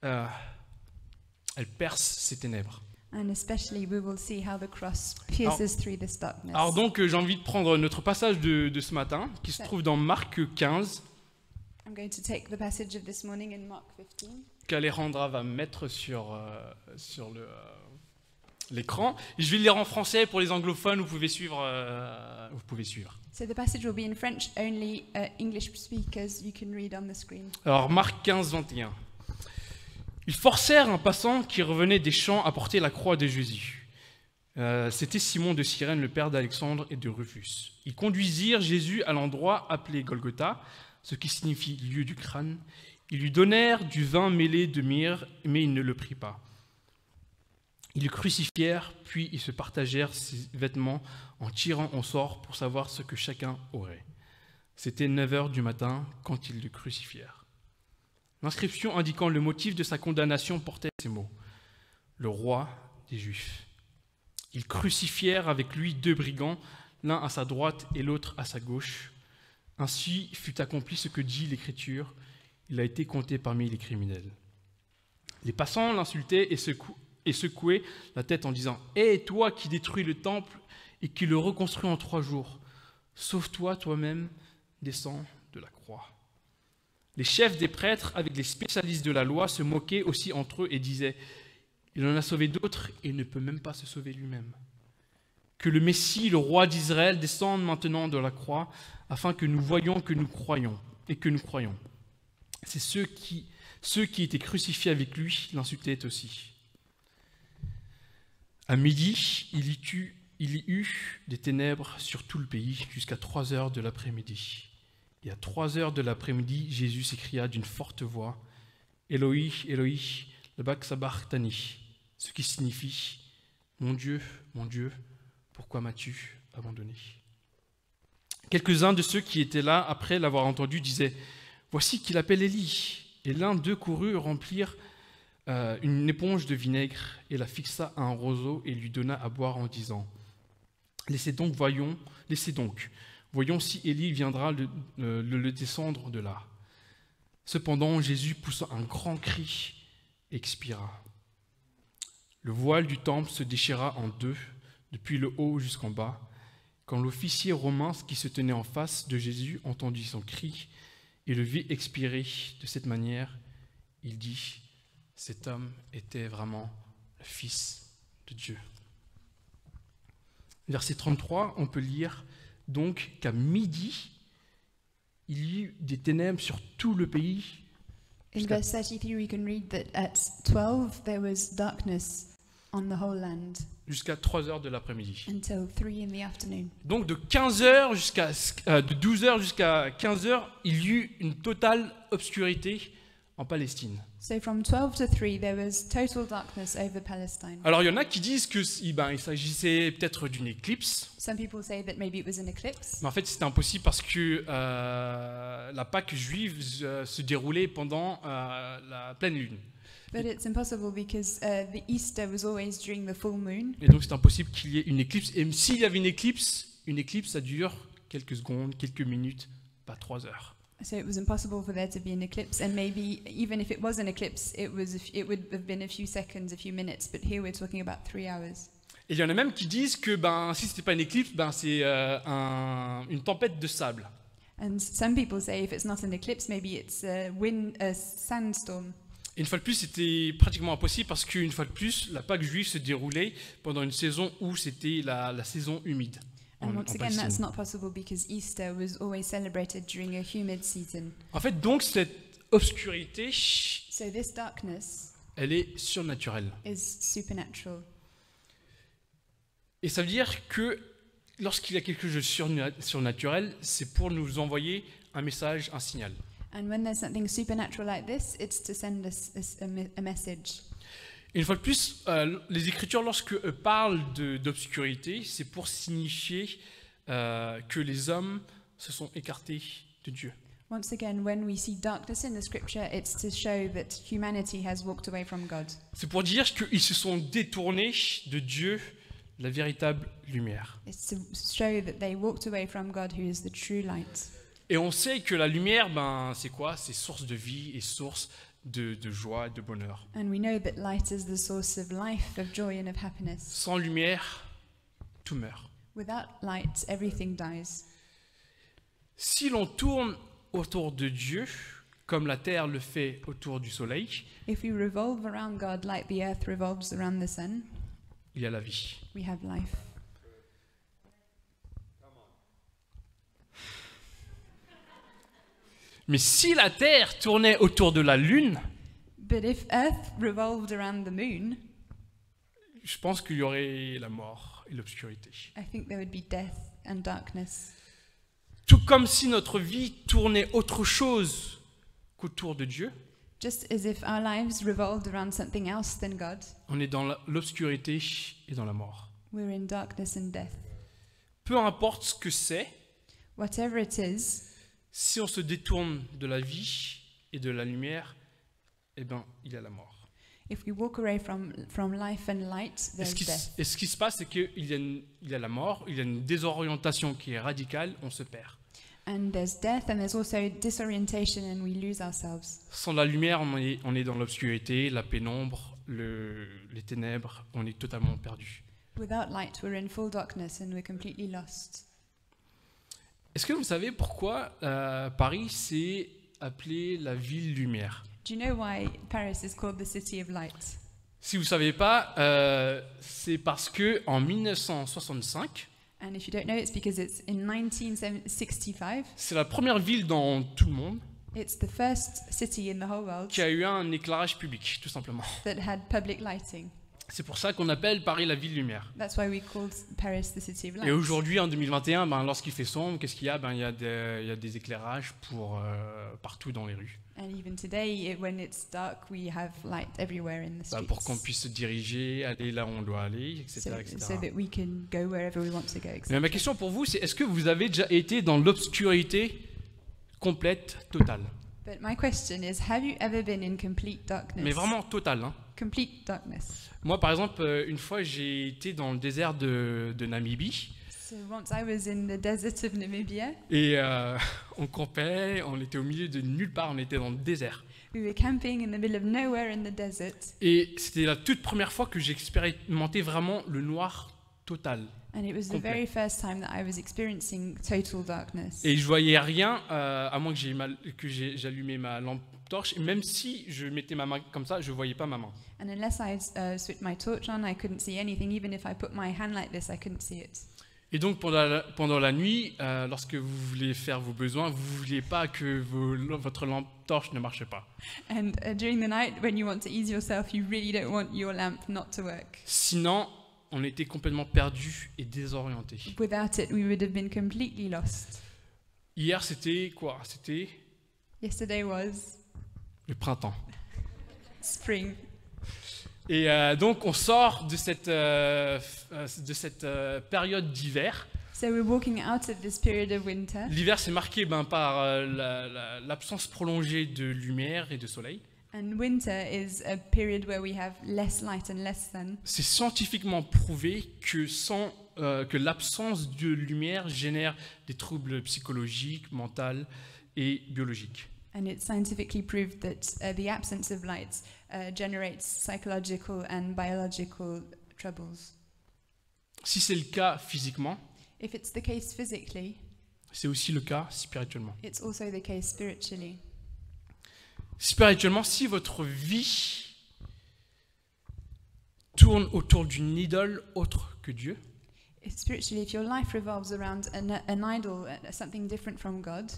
Speaker 6: elle perce ces ténèbres.
Speaker 2: And especially, we will see how the cross pierces through this darkness.
Speaker 6: Alors donc, j'ai envie de prendre notre passage de ce matin, qui se trouve dans Marc 15,
Speaker 2: I'm going to take the passage of this morning in Mark 15.
Speaker 6: qu'Alejandra va mettre sur l'écran. Je vais le lire en français pour les anglophones, vous pouvez suivre.
Speaker 2: So the passage will be in French only. English speakers, you can read on the screen.
Speaker 6: Alors Marc 15, 21. Ils forcèrent un passant qui revenait des champs à porter la croix de Jésus. C'était Simon de Cyrène, le père d'Alexandre et de Rufus. Ils conduisirent Jésus à l'endroit appelé Golgotha, ce qui signifie lieu du crâne. Ils lui donnèrent du vin mêlé de myrrhe, mais il ne le prit pas. Ils le crucifièrent, puis ils se partagèrent ses vêtements en tirant au sort pour savoir ce que chacun aurait. C'était 9 heures du matin quand ils le crucifièrent. L'inscription indiquant le motif de sa condamnation portait ces mots : le roi des Juifs. Ils crucifièrent avec lui 2 brigands, l'un à sa droite et l'autre à sa gauche. Ainsi fut accompli ce que dit l'Écriture: il a été compté parmi les criminels. Les passants l'insultaient et secouaient la tête en disant : hé, toi qui détruis le temple et qui le reconstruis en 3 jours, sauve-toi toi-même, descends de la croix. Les chefs des prêtres, avec les spécialistes de la loi, se moquaient aussi entre eux et disaient : il en a sauvé d'autres et il ne peut même pas se sauver lui-même. Que le Messie, le roi d'Israël, descende maintenant de la croix, afin que nous voyions que nous croyons et que nous croyons. C'est ceux qui étaient crucifiés avec lui l'insultaient aussi. À midi, il y eut des ténèbres sur tout le pays jusqu'à 3 heures de l'après-midi. Et à 3 heures de l'après-midi, Jésus s'écria d'une forte voix : Eloi, Eloi, lama sabachthani, ce qui signifie : mon Dieu, pourquoi m'as-tu abandonné ? Quelques-uns de ceux qui étaient là, après l'avoir entendu, disaient : voici qu'il appelle Élie. Et l'un d'eux courut remplir une éponge de vinaigre et la fixa à un roseau et lui donna à boire en disant : laissez donc, voyons si Élie viendra le descendre de là. Cependant, Jésus poussa un grand cri et expira. Le voile du temple se déchira en 2, depuis le haut jusqu'en bas, Quand l'officier romain qui se tenait en face de Jésus entendit son cri et le vit expirer de cette manière, il dit, cet homme était vraiment le Fils de Dieu. Verset 33, on peut lire donc qu'à midi, il y eut des ténèbres sur tout le pays.
Speaker 2: In verse 33, we can read that at 12 there was darkness on the whole land
Speaker 6: Jusqu'à 3 heures de l'après-midi.
Speaker 2: until 3 in the afternoon.
Speaker 6: Donc de 15h de 12h jusqu'à 15h, il y eut une totale obscurité en Palestine.
Speaker 2: So from 12 to 3 there was total darkness over Palestine.
Speaker 6: Alors il y en a qui disent que il s'agissait peut-être d'une éclipse,
Speaker 2: Some people say that maybe it was an eclipse,
Speaker 6: mais en fait c'était impossible parce que la Pâque juive se déroulait pendant la pleine lune.
Speaker 2: but it's impossible because the Easter was always during the full moon.
Speaker 6: Et donc c'est impossible qu'il y ait une éclipse. Et s'il y avait une éclipse ça dure quelques secondes, quelques minutes, pas 3 heures.
Speaker 2: So it was impossible for there to be an eclipse, and maybe even if it was an eclipse, it would have been a few seconds, a few minutes. But here we're talking about 3 hours.
Speaker 6: Et il y en a même qui disent que si c'était pas une éclipse, c'est une tempête de sable.
Speaker 2: And some people say if it's not an eclipse, maybe it's a sandstorm.
Speaker 6: Et une fois de plus, c'était pratiquement impossible parce qu'une fois de plus, la Pâque juive se déroulait pendant une saison où c'était la saison humide.
Speaker 2: And once again, that's not possible because Easter was always celebrated during a humid season.
Speaker 6: En fait, donc, cette obscurité,
Speaker 2: So this darkness
Speaker 6: elle est surnaturelle.
Speaker 2: is supernatural.
Speaker 6: Et ça veut dire que lorsqu'il y a quelque chose de surnaturel, c'est pour nous envoyer un message, un signal.
Speaker 2: And when there's something supernatural like this, it's to send us a message.
Speaker 6: Et une fois de plus, les Écritures, lorsque parlent d'obscurité, c'est pour signifier que les hommes se sont écartés de Dieu.
Speaker 2: Once again, when we see darkness in the scripture, it's to show that humanity has walked away from God.
Speaker 6: C'est pour dire qu'ils se sont détournés de Dieu, la véritable lumière.
Speaker 2: It's to show that they walked away from God, who is the true light.
Speaker 6: Et on sait que la lumière, c'est quoi? C'est source de vie et source de joie et de bonheur.
Speaker 2: And we know that light is the source of life, of joy, and of happiness.
Speaker 6: Sans lumière, tout meurt.
Speaker 2: Without light, everything dies.
Speaker 6: Si l'on tourne autour de Dieu, comme la terre le fait autour du soleil,
Speaker 2: If we revolve around God like the earth revolves around the sun,
Speaker 6: il y a la vie.
Speaker 2: we have life.
Speaker 6: Mais si la terre tournait autour de la lune,
Speaker 2: But if earth revolved around the moon,
Speaker 6: je pense qu'il y aurait la mort et l'obscurité.
Speaker 2: I think there would be death and darkness.
Speaker 6: Tout comme si notre vie tournait autre chose qu'autour de Dieu,
Speaker 2: Just as if our lives revolved around something else than God,
Speaker 6: on est dans l'obscurité et dans la mort.
Speaker 2: we're in darkness and death.
Speaker 6: Peu importe ce que c'est,
Speaker 2: Whatever it is,
Speaker 6: si on se détourne de la vie et de la lumière, eh ben, il y a la mort.
Speaker 2: if we walk away from life and light,
Speaker 6: Et
Speaker 2: there's
Speaker 6: ce, qui,
Speaker 2: death.
Speaker 6: et ce qui se passe, c'est qu'il y a la mort, il y a une désorientation qui est radicale, on se perd.
Speaker 2: And there's death, and there's also disorientation, and we lose ourselves.
Speaker 6: Sans la lumière, on est dans l'obscurité, la pénombre, les ténèbres, on est totalement perdu.
Speaker 2: Without light, we're in full darkness, and we're completely lost.
Speaker 6: Est-ce que vous savez pourquoi Paris s'est appelée la ville lumière?
Speaker 2: Do you know why Paris is called the city of light?
Speaker 6: Si vous ne savez pas, c'est parce que en 1965,
Speaker 2: And if you don't know, it's because it's in 1965.
Speaker 6: c'est la première ville dans tout le monde
Speaker 2: It's the first city in the whole world
Speaker 6: qui a eu un éclairage public, tout simplement.
Speaker 2: that had public lighting.
Speaker 6: C'est pour ça qu'on appelle Paris la ville lumière.
Speaker 2: That's why we called Paris the city of light.
Speaker 6: Et aujourd'hui, en 2021, lorsqu'il fait sombre, qu'est-ce qu'il y a? Il y a des éclairages partout dans les rues.
Speaker 2: And even today, when it's dark, we have light everywhere in the streets.
Speaker 6: Pour qu'on puisse se diriger, aller là où on doit aller, etc.
Speaker 2: so,
Speaker 6: etc.
Speaker 2: so that we can go wherever we want to go.
Speaker 6: Mais
Speaker 2: etc.
Speaker 6: ma question pour vous, c'est est-ce que vous avez déjà été dans l'obscurité complète, totale?
Speaker 2: But my question is, have you ever been in complete darkness?
Speaker 6: Mais vraiment totale. Hein.
Speaker 2: Complete darkness.
Speaker 6: Moi, par exemple, une fois, j'ai été dans le désert de Namibie.
Speaker 2: So once I was in the desert of Namibia.
Speaker 6: Et on campait, on était au milieu de nulle part, on était dans le désert.
Speaker 2: We were camping in the middle of nowhere in the desert.
Speaker 6: Et c'était la toute première fois que j'ai expérimenté vraiment le noir total.
Speaker 2: And it was the
Speaker 6: Complet.
Speaker 2: very first time that I was experiencing total darkness.
Speaker 6: Et je voyais rien, à moins que j'allumais ma lampe torche. Et même si je mettais ma main comme ça, je voyais pas ma main.
Speaker 2: And unless I switched my torch on, I couldn't see anything. Even if I put my hand like this, I couldn't see it.
Speaker 6: Et donc pendant la nuit, lorsque vous voulez faire vos besoins, vous ne vouliez pas que votre lampe torche ne marche pas.
Speaker 2: And during the night, when you want to ease yourself, you really don't want your lamp not to work.
Speaker 6: Sinon, on était complètement perdus et désorientés.
Speaker 2: Without it, we would have been completely lost.
Speaker 6: Hier, c'était quoi? C'était
Speaker 2: Yesterday was
Speaker 6: le printemps.
Speaker 2: spring.
Speaker 6: Et donc, on sort de cette période d'hiver.
Speaker 2: So we're walking out of this period of winter.
Speaker 6: L'hiver, c'est marqué par l'absence prolongée de lumière et de soleil.
Speaker 2: And winter is a period where we have less light and less sun.
Speaker 6: C'est scientifiquement prouvé que l'absence de lumière génère des troubles psychologiques, mentaux et biologiques.
Speaker 2: And it's scientifically proved that the absence of light generates psychological and biological troubles.
Speaker 6: Si c'est le cas physiquement,
Speaker 2: If it's the case physically,
Speaker 6: c'est aussi le cas spirituellement.
Speaker 2: it's also the case spiritually.
Speaker 6: Spirituellement, si votre vie tourne autour d'une idole autre que Dieu,
Speaker 2: Spiritually, if your life revolves around an idol, something different from God,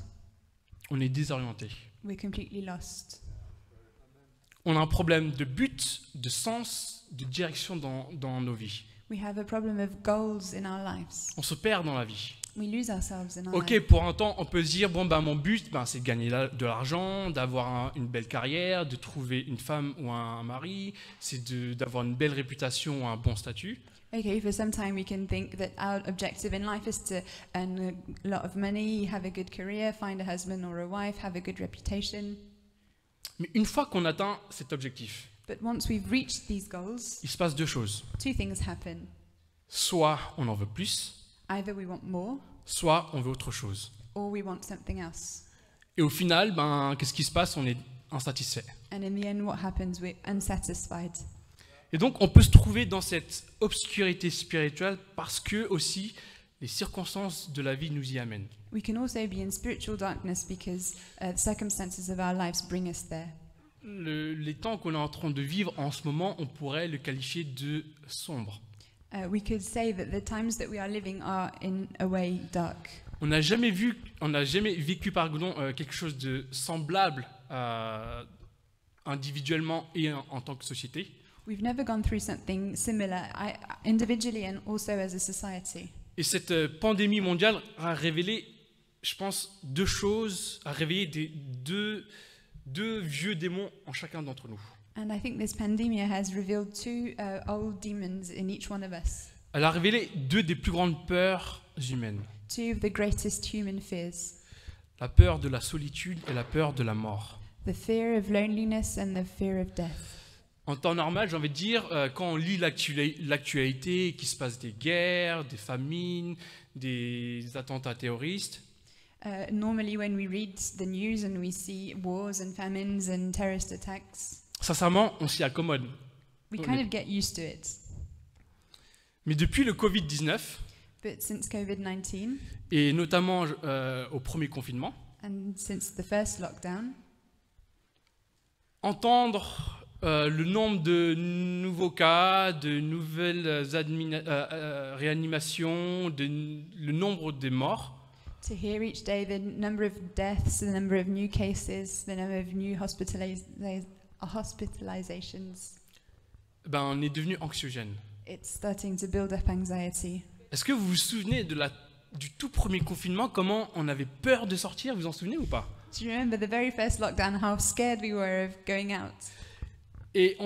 Speaker 6: on est désorienté.
Speaker 2: we're completely lost.
Speaker 6: On a un problème de but, de sens, de direction dans nos vies.
Speaker 2: We have a problem of goals in our lives.
Speaker 6: On se perd dans la vie.
Speaker 2: We lose ourselves in our
Speaker 6: Ok,
Speaker 2: life.
Speaker 6: pour un temps, on peut se dire, mon but, c'est de gagner de l'argent, d'avoir une belle carrière, de trouver une femme ou un mari, c'est d'avoir une belle réputation ou un bon statut.
Speaker 2: Okay, for some time we can think that our objective in life is to earn a lot of money, have a good career, find a husband or a wife, have a good reputation.
Speaker 6: Mais une fois qu'on atteint cet objectif,
Speaker 2: But once we've reached these goals,
Speaker 6: il se passe deux choses.
Speaker 2: two things happen.
Speaker 6: Soit on en veut plus,
Speaker 2: Either we want more
Speaker 6: soit on veut autre chose.
Speaker 2: or we want something else.
Speaker 6: Et au final, qu'est-ce qui se passe? On est insatisfait.
Speaker 2: And in the end, what happens? We're unsatisfied.
Speaker 6: Et donc, on peut se trouver dans cette obscurité spirituelle parce que aussi les circonstances de la vie nous y amènent.
Speaker 2: We can also be in spiritual darkness because the circumstances of our lives bring us there.
Speaker 6: Les temps qu'on est en train de vivre en ce moment, on pourrait le qualifier de sombre.
Speaker 2: We could say that the times that we are living are in a way dark.
Speaker 6: On n'a jamais vécu quelque chose de semblable individuellement et en tant que société.
Speaker 2: We've never gone through something similar, individually and also as a society.
Speaker 6: Et cette pandémie mondiale a révélé, je pense, deux choses, a réveillé deux vieux démons en chacun d'entre nous.
Speaker 2: And I think this pandemic has revealed two old demons in each one of us.
Speaker 6: Elle a révélé deux des plus grandes peurs humaines.
Speaker 2: Two of the greatest human fears.
Speaker 6: La peur de la solitude et la peur de la mort.
Speaker 2: The fear of loneliness and the fear of death.
Speaker 6: En temps normal, j'ai envie de dire, quand on lit l'actualité, qu'il se passe des guerres, des famines, des attentats terroristes,
Speaker 2: Normally when we read the news and we see wars and famines and terrorist attacks,
Speaker 6: sincèrement, on s'y accommode.
Speaker 2: we kind of get used to it.
Speaker 6: Mais depuis le Covid-19,
Speaker 2: But since COVID-19
Speaker 6: et notamment au premier confinement,
Speaker 2: and since the first lockdown,
Speaker 6: entendre le nombre de nouveaux cas, de nouvelles réanimations, le nombre de morts,
Speaker 2: to hear each day the number of deaths, the number of new cases, the number of new hospitalizations,
Speaker 6: on est devenu anxiogène.
Speaker 2: it's starting to build up anxiety.
Speaker 6: Est-ce que vous vous souvenez du tout premier confinement, comment on avait peur de sortir? Vous vous en souvenez ou pas?
Speaker 2: Do you remember the very first lockdown, how scared we were of going out?
Speaker 6: Et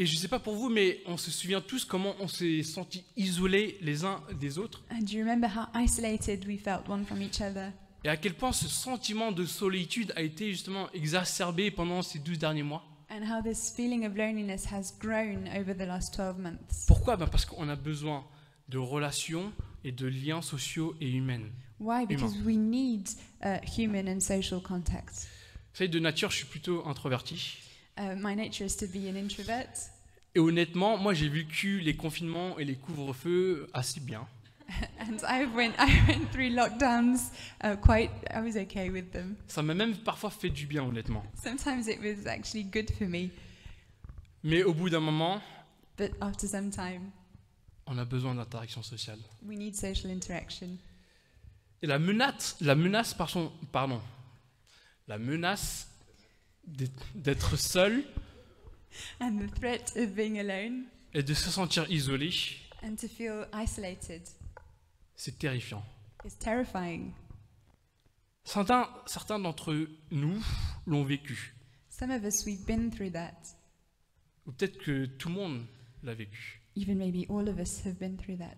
Speaker 6: je ne sais pas pour vous, mais on se souvient tous comment on s'est sentis isolés les uns des autres.
Speaker 2: And do you remember how isolated we felt one from each other?
Speaker 6: Et à quel point ce sentiment de solitude a été justement exacerbé pendant ces 12 derniers mois.
Speaker 2: And how this feeling of loneliness has grown over the last 12 months.
Speaker 6: Pourquoi? Parce qu'on a besoin de relations et de liens sociaux et humains.
Speaker 2: Why? Because we need human and social contact.
Speaker 6: Vous savez, de nature, je suis plutôt introverti.
Speaker 2: My nature is to be an introvert.
Speaker 6: Et honnêtement, moi j'ai vécu les confinements et les couvre-feux assez bien.
Speaker 2: And I went through lockdowns I was okay with them.
Speaker 6: Ça m'a même parfois fait du bien, honnêtement.
Speaker 2: Sometimes it was actually good for me,
Speaker 6: Mais au bout d'un moment,
Speaker 2: but after some time,
Speaker 6: on a besoin d'interaction sociale.
Speaker 2: we need social interaction.
Speaker 6: Et la menace d'être seul
Speaker 2: And the threat of being alone
Speaker 6: et de se sentir isolé,
Speaker 2: and to feel isolated
Speaker 6: c'est terrifiant.
Speaker 2: is terrifying.
Speaker 6: Certains d'entre nous l'ont vécu.
Speaker 2: Some of us, we've been through that.
Speaker 6: Ou peut-être que tout le monde l'a vécu.
Speaker 2: Even maybe all of us have been through that.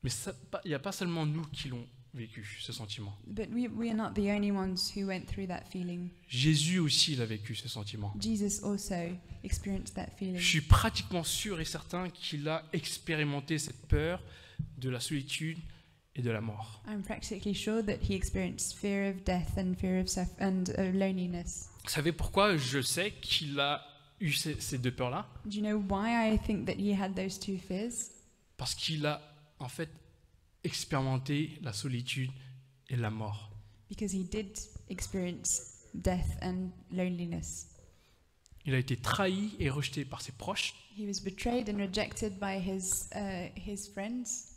Speaker 6: Mais il n'y a pas seulement nous qui l'ont vécu, ce sentiment.
Speaker 2: But we are not the only ones who went through that feeling.
Speaker 6: Jésus aussi il a vécu ce sentiment.
Speaker 2: Jesus also experienced that feeling.
Speaker 6: Je suis pratiquement sûr et certain qu'il a expérimenté cette peur de la solitude et de la mort.
Speaker 2: I'm practically sure that he experienced fear of death and fear of loneliness.
Speaker 6: Vous savez pourquoi je sais qu'il a eu ces deux peurs-là?
Speaker 2: Do you know why I think that he had those two fears?
Speaker 6: Parce qu'il a en fait expérimenté la solitude et la mort.
Speaker 2: Because he did experience death and loneliness.
Speaker 6: Il a été trahi et rejeté par ses proches.
Speaker 2: He was betrayed and rejected by his friends.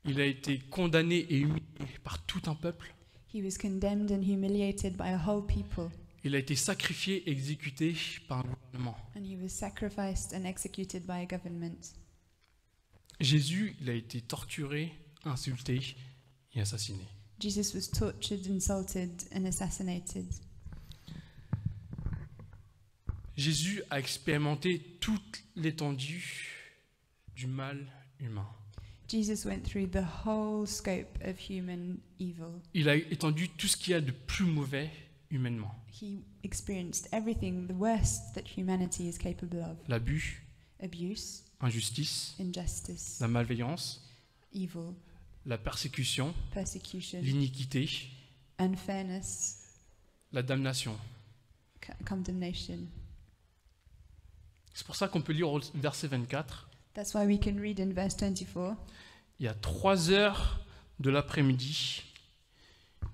Speaker 6: Il a été condamné et humilié par tout un peuple.
Speaker 2: He was condemned and humiliated by a whole people.
Speaker 6: Il a été sacrifié et exécuté par un gouvernement.
Speaker 2: And he was sacrificed and executed by a government.
Speaker 6: Jésus, il a été torturé, insulté et assassiné.
Speaker 2: Jesus was tortured, insulted, and assassinated.
Speaker 6: Jésus a expérimenté toute l'étendue du mal humain.
Speaker 2: Jesus went through the whole scope of human evil.
Speaker 6: Il a étendu tout ce qu'il y a de plus mauvais humainement.
Speaker 2: He experienced everything, the worst that humanity is capable of.
Speaker 6: L'abus,
Speaker 2: Abuse,
Speaker 6: injustice,
Speaker 2: injustice,
Speaker 6: la malveillance,
Speaker 2: evil,
Speaker 6: la persécution,
Speaker 2: persecution,
Speaker 6: l'iniquité,
Speaker 2: unfairness,
Speaker 6: la damnation.
Speaker 2: Condemnation.
Speaker 6: C'est pour ça qu'on peut lire au verset 24.
Speaker 2: That's why we can read in verse 24.
Speaker 6: Il y a 3 heures de l'après-midi,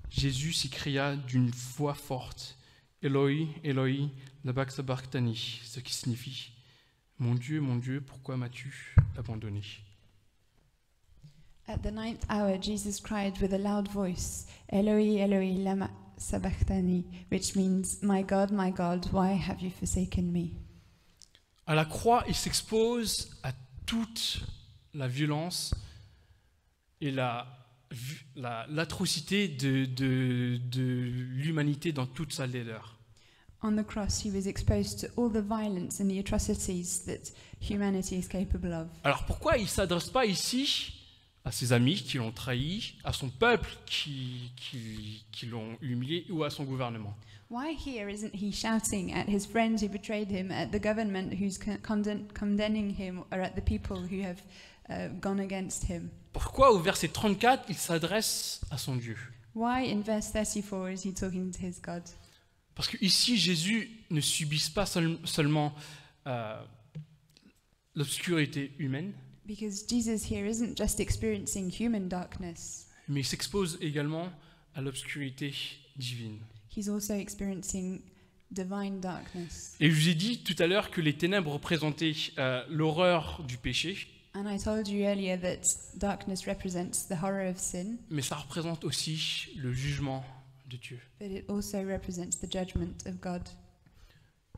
Speaker 6: Jésus s'écria d'une voix forte, Eloi, Eloi, lama sabachthani, ce qui signifie mon Dieu, pourquoi m'as-tu abandonné?
Speaker 2: At the 9th hour, Jesus cried with a loud voice, Eloi, Eloi, lama sabachthani, which means, my God, why have you forsaken me?
Speaker 6: À la croix, il s'expose à toute la violence et l'atrocité de l'humanité dans toute sa laideur.
Speaker 2: On the cross, he was exposed to all the violence and the atrocities that humanity is capable of.
Speaker 6: Alors pourquoi il ne s'adresse pas ici à ses amis qui l'ont trahi, à son peuple qui l'ont humilié ou à son gouvernement?
Speaker 2: Why here isn't he shouting at his friends who betrayed him, at the government who's condemning him, or at the people who have gone against him?
Speaker 6: Pourquoi au verset 34, il s'adresse à son Dieu?
Speaker 2: Why in verse 34 is he talking to his God?
Speaker 6: Parce que ici, Jésus ne subisse pas seulement l'obscurité humaine,
Speaker 2: Because Jesus here isn't just experiencing human darkness,
Speaker 6: mais il s'expose également à l'obscurité divine.
Speaker 2: he's also experiencing divine darkness.
Speaker 6: Et je vous ai dit tout à l'heure que les ténèbres représentaient l'horreur du péché,
Speaker 2: And I told you earlier that darkness represents the horror of sin,
Speaker 6: mais ça représente aussi le jugement de Dieu.
Speaker 2: but it also represents the judgment of God.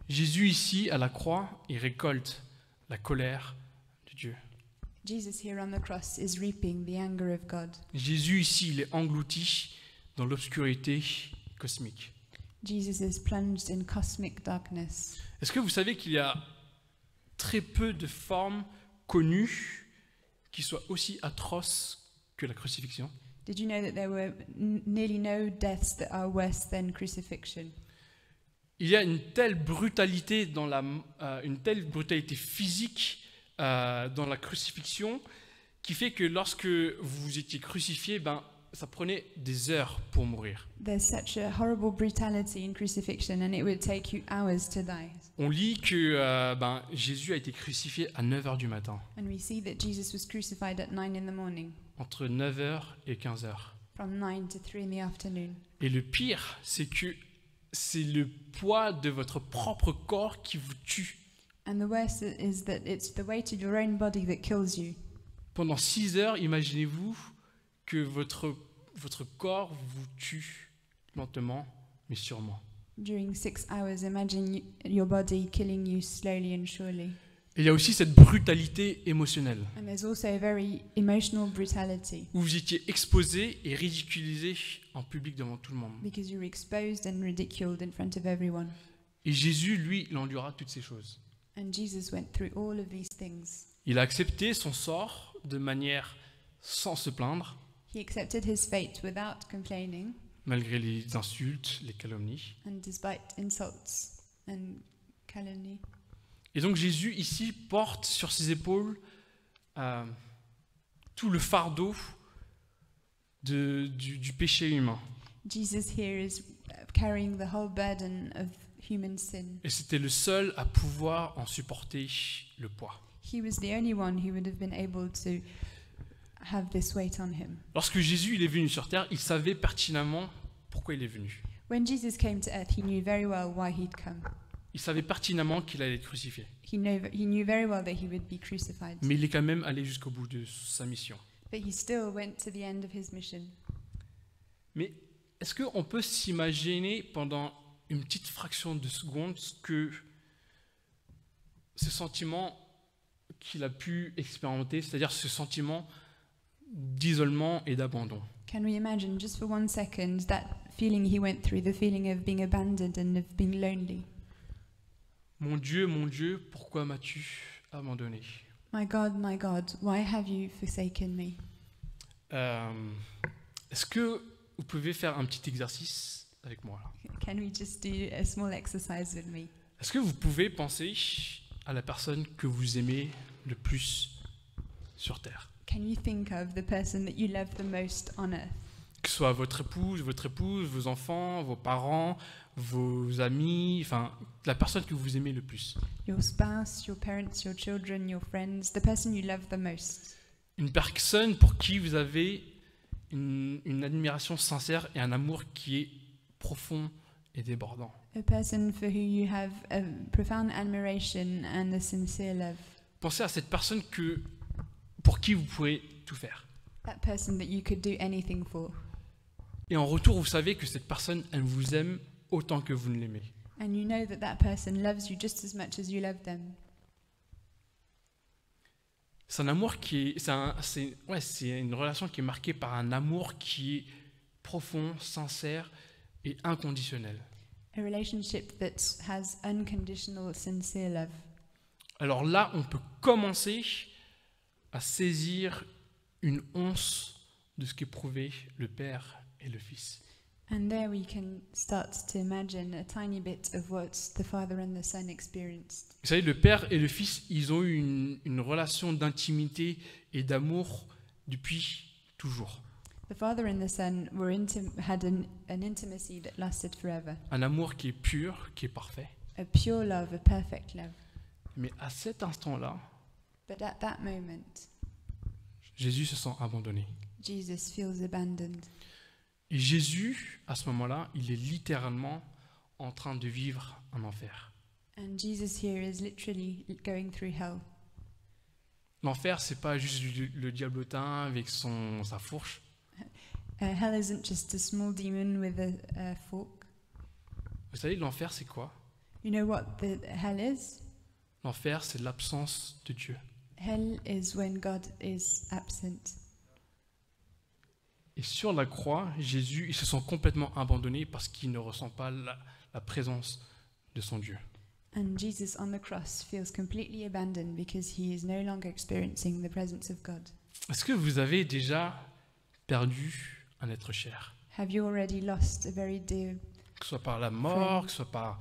Speaker 6: Jésus ici, à la croix, il récolte la colère de Dieu.
Speaker 2: Jesus here on the cross is reaping the anger of God.
Speaker 6: Jésus ici, il est englouti dans l'obscurité cosmique.
Speaker 2: Jesus is plunged in cosmic darkness.
Speaker 6: Est-ce que vous savez qu'il y a très peu de formes connues qui soient aussi atroces que la crucifixion?
Speaker 2: Did you know that there were nearly no deaths that are worse than crucifixion?
Speaker 6: Il y a une telle brutalité une telle brutalité physique dans la crucifixion qui fait que lorsque vous étiez crucifié, ça prenait des heures pour mourir.
Speaker 2: There's such a horrible brutality in crucifixion, and it would take you hours to die.
Speaker 6: On lit que Jésus a été crucifié à 9h du matin,
Speaker 2: And we see that Jesus was crucified at 9 in the morning,
Speaker 6: entre 9h et 15h.
Speaker 2: from 9 to 3 in the afternoon.
Speaker 6: Et le pire, c'est que c'est le poids de votre propre corps qui vous tue.
Speaker 2: And the worst is that it's the weight of your own body that kills you.
Speaker 6: Pendant 6 heures, imaginez-vous que votre corps vous tue lentement, mais sûrement.
Speaker 2: During 6 hours, imagine your body killing you slowly and surely.
Speaker 6: Et il y a aussi cette brutalité émotionnelle,
Speaker 2: And there's also a very emotional brutality,
Speaker 6: où vous étiez exposé et ridiculisé en public devant tout le monde.
Speaker 2: because you're exposed and ridiculed in front of everyone.
Speaker 6: Et Jésus, lui, il endura toutes ces choses.
Speaker 2: And Jesus went through all of these things.
Speaker 6: Il a accepté son sort de manière sans se plaindre,
Speaker 2: He accepted his fate without complaining,
Speaker 6: malgré les insultes, les calomnies.
Speaker 2: and despite insults and calumny.
Speaker 6: Et donc Jésus, ici, porte sur ses épaules tout le fardeau du péché humain.
Speaker 2: Jesus here is carrying the whole burden of human sin.
Speaker 6: Et c'était le seul à pouvoir en supporter le poids.
Speaker 2: He was the only one who would have been able to have this weight on him.
Speaker 6: Lorsque Jésus il est venu sur terre, il savait pertinemment pourquoi il est venu.
Speaker 2: When Jesus came to earth, he knew very well why he'd come.
Speaker 6: Il savait pertinemment qu'il allait être crucifié.
Speaker 2: He knew very well that he would be crucified.
Speaker 6: Mais il est quand même allé jusqu'au bout de sa mission.
Speaker 2: But he still went to the end of his mission.
Speaker 6: Mais est-ce qu'on peut s'imaginer pendant une petite fraction de seconde que ce sentiment qu'il a pu expérimenter, c'est-à-dire ce sentiment d'isolement et d'abandon?
Speaker 2: Can we imagine, just for 1 second, that feeling he went through, the feeling of being abandoned and of being lonely?
Speaker 6: Mon Dieu, pourquoi m'as-tu abandonné?
Speaker 2: My God, why have you forsaken me?
Speaker 6: Est-ce que vous pouvez faire un petit exercice avec moi là?
Speaker 2: Can we just do a small exercise with me?
Speaker 6: Est-ce que vous pouvez penser à la personne que vous aimez le plus sur Terre?
Speaker 2: Can you think of the person that you love the most on earth?
Speaker 6: Que ce soit votre épouse, vos enfants, vos parents, vos amis, enfin, la personne que vous aimez le plus.
Speaker 2: Your spouse, your parents, your children, your friends, the person you love the most.
Speaker 6: Une personne pour qui vous avez une admiration sincère et un amour qui est profond et débordant.
Speaker 2: A person for who you have a profound admiration and a sincere love.
Speaker 6: Pensez à cette personne pour qui vous pouvez tout faire.
Speaker 2: That person that you could do anything for.
Speaker 6: Et en retour, vous savez que cette personne, elle vous aime autant que vous ne l'aimez.
Speaker 2: And you know that that person loves you just as much as you love them.
Speaker 6: C'est un amour c'est une relation qui est marquée par un amour qui est profond, sincère et inconditionnel.
Speaker 2: A relationship that has unconditional, sincere love.
Speaker 6: Alors là, on peut commencer à saisir une once de ce qu'éprouvaient le Père et le Fils.
Speaker 2: And there we can start to imagine a tiny bit of what the Father and the Son experienced.
Speaker 6: Vous savez, le Père et le Fils, ils ont eu une relation d'intimité et d'amour depuis toujours.
Speaker 2: The Father and the Son had an intimacy that lasted forever.
Speaker 6: Un amour qui est pur, qui est parfait.
Speaker 2: A pure love, a perfect love.
Speaker 6: Mais à cet instant-là,
Speaker 2: But at that moment,
Speaker 6: Jésus se sent abandonné.
Speaker 2: Jesus feels abandoned.
Speaker 6: Et Jésus, à ce moment-là, il est littéralement en train de vivre un enfer.
Speaker 2: And Jesus here is literally going through hell.
Speaker 6: L'enfer, c'est pas juste le diablotin avec sa fourche.
Speaker 2: Hell isn't just a small demon with a fork.
Speaker 6: Vous savez, l'enfer, c'est quoi?
Speaker 2: You know what the hell is?
Speaker 6: L'enfer, c'est l'absence de Dieu.
Speaker 2: Hell is when God is absent.
Speaker 6: Et sur la croix, Jésus, il se sent complètement abandonné parce qu'il ne ressent pas la présence de son Dieu.
Speaker 2: And Jesus on the cross feels completely abandoned because he is no longer experiencing the presence of God.
Speaker 6: Est-ce que vous avez déjà perdu un être cher?
Speaker 2: Have you already lost a very dear,
Speaker 6: Que ce soit par la mort, que ce soit par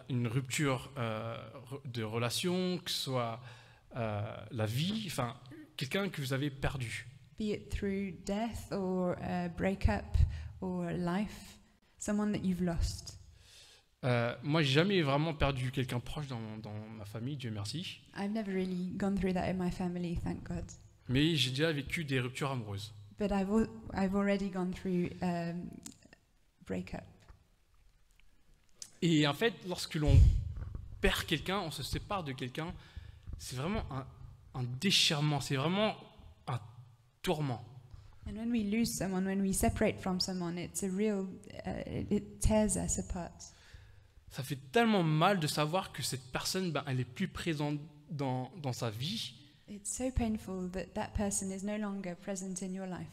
Speaker 6: une rupture de relation, que ce soit la vie, enfin, quelqu'un que vous avez perdu.
Speaker 2: be it through death or a breakup or life, someone that you've lost.
Speaker 6: Moi, j'ai jamais vraiment perdu quelqu'un proche dans ma famille, Dieu merci.
Speaker 2: I've never really gone through that in my family, thank God.
Speaker 6: Mais j'ai déjà vécu des ruptures amoureuses.
Speaker 2: But I've already gone through breakup.
Speaker 6: Et en fait, lorsque l'on perd quelqu'un, on se sépare de quelqu'un, c'est vraiment un déchirement, c'est vraiment un tourment.
Speaker 2: And when we lose someone, when we separate from someone, it's a real, it tears us apart.
Speaker 6: Ça fait tellement mal de savoir que cette personne, elle est plus présente dans sa vie.
Speaker 2: It's so painful that that person is no longer present in your life.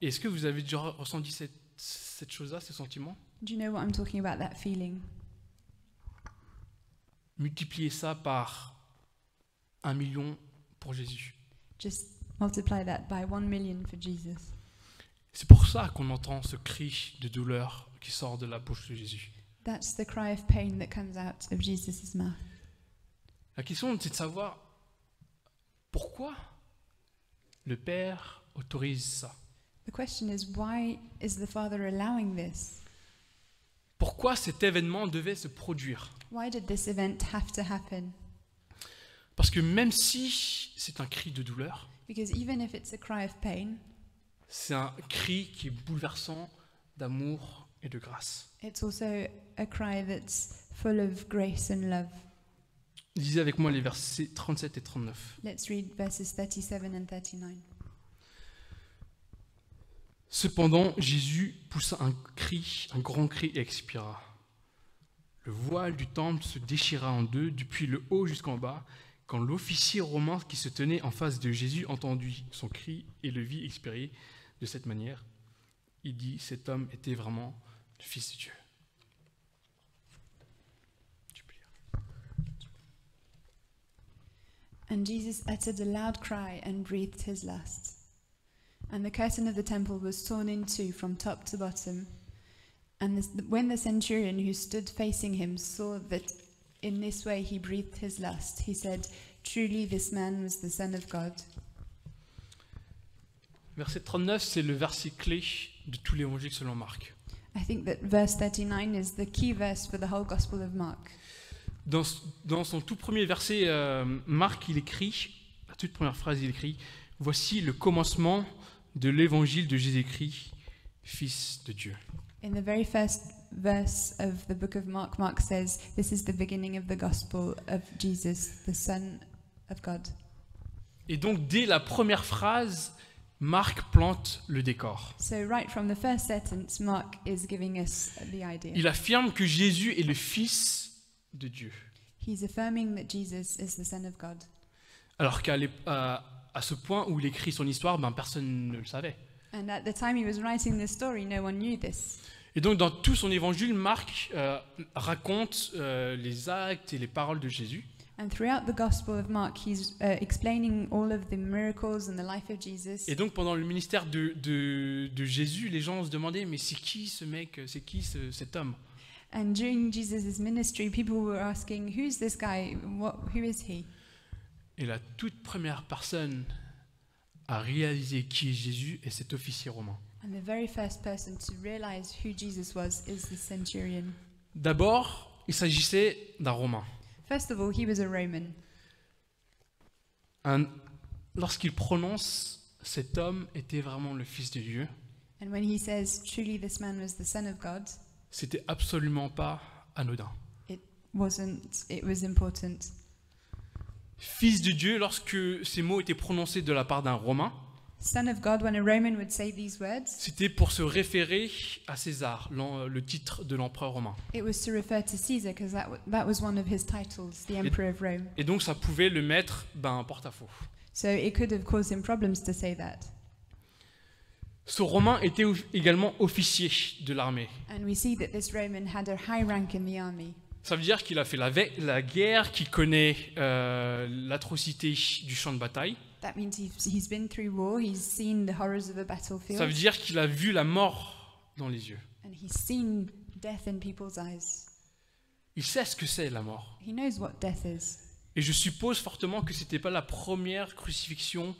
Speaker 6: Et est-ce que vous avez déjà ressenti cette chose-là, ce sentiment?
Speaker 2: Do you know what I'm talking about, that feeling?
Speaker 6: Multipliez ça par 1 million pour Jésus.
Speaker 2: Just multiply that by 1 million for Jesus.
Speaker 6: C'est pour ça qu'on entend ce cri de douleur qui sort de la bouche de Jésus.
Speaker 2: That's the cry of pain that comes out of Jesus' mouth.
Speaker 6: La question, c'est de savoir pourquoi le Père autorise ça.
Speaker 2: The question is, why is the Father allowing this?
Speaker 6: Pourquoi cet événement devait se produire?
Speaker 2: Why did this event have to happen?
Speaker 6: Parce que même si c'est un cri de douleur,
Speaker 2: Because even if it's a cry of pain,
Speaker 6: c'est un cri qui est bouleversant d'amour et de grâce.
Speaker 2: it's also a cry that's full of grace and love.
Speaker 6: Lisez avec moi les versets 37 et 39.
Speaker 2: Let's read verses 37 and 39.
Speaker 6: Cependant, Jésus poussa un cri, un grand cri et expira. Le voile du temple se déchira en deux, depuis le haut jusqu'en bas. Quand l'officier romain qui se tenait en face de Jésus entendit son cri et le vit expirer de cette manière, il dit, cet homme était vraiment le Fils de Dieu. Tu peux lire.
Speaker 2: And Jesus uttered a loud cry and breathed his last. And the curtain of the temple was torn in two from top to bottom. And when the centurion who stood facing him saw that in this way he breathed his last, he said, "Truly this man was the Son of God."
Speaker 6: Verset 39, c'est le verset clé de tout l'évangile selon Marc.
Speaker 2: I think that verse 39 is the key verse for the whole Gospel of Mark.
Speaker 6: Dans son tout premier verset, Marc, il écrit, la toute première phrase, il écrit « Voici le commencement de l'évangile de Jésus-Christ, Fils de Dieu. »
Speaker 2: In the very first verse of the book of Mark, Mark says, "This is the beginning of the gospel of Jesus, the Son of God."
Speaker 6: Et donc, dès la première phrase, Marc plante le décor.
Speaker 2: So right from the first sentence, Mark is giving us the idea.
Speaker 6: Il affirme que Jésus est le Fils de Dieu.
Speaker 2: He's affirming that Jesus is the Son of God.
Speaker 6: Alors qu'à ce point où il écrit son histoire, personne ne le savait.
Speaker 2: And at the time he was writing this story, no one knew this.
Speaker 6: Et donc, dans tout son évangile, Marc raconte les actes et les paroles de Jésus.
Speaker 2: And throughout the Gospel of Mark, he's explaining all of the miracles and the life of Jesus.
Speaker 6: Et donc, pendant le ministère de Jésus, les gens se demandaient, mais c'est qui ce mec, c'est qui cet homme?
Speaker 2: And during Jesus' ministry, people were asking, "Who's this guy? Who is he?"
Speaker 6: Et la toute première personne à réaliser qui est Jésus est cet officier romain.
Speaker 2: And the very first person to realize who Jesus was is the centurion.
Speaker 6: D'abord, il s'agissait d'un Romain.
Speaker 2: First of all, he was a Roman.
Speaker 6: Lorsqu'il prononce « cet homme était vraiment le Fils de Dieu »,
Speaker 2: And when he says, "Truly this man was the Son of God,"
Speaker 6: c'était absolument pas anodin.
Speaker 2: it was important.
Speaker 6: Fils de Dieu, lorsque ces mots étaient prononcés de la part d'un Romain,
Speaker 2: Son of God, when a Roman would say these words,
Speaker 6: c'était pour se référer à César, le titre de l'empereur romain.
Speaker 2: it was to refer to Caesar because that was one of his titles, the Emperor of Rome.
Speaker 6: Et donc ça pouvait le mettre en porte-à-faux.
Speaker 2: So it could have caused him problems to say that.
Speaker 6: Ce Romain était également officier de l'armée.
Speaker 2: And we see that this Roman had a high rank in the army.
Speaker 6: Ça veut dire qu'il a fait la guerre, qu'il connaît l'atrocité du champ de bataille.
Speaker 2: That means he's been through war, he's seen the horrors of a battlefield,
Speaker 6: Ça veut dire qu'il a vu la mort dans les yeux.
Speaker 2: and he's seen death in people's eyes.
Speaker 6: Il sait ce que c'est la mort.
Speaker 2: He knows what death is.
Speaker 6: Et je suppose fortement que ce n'était pas la première crucifixion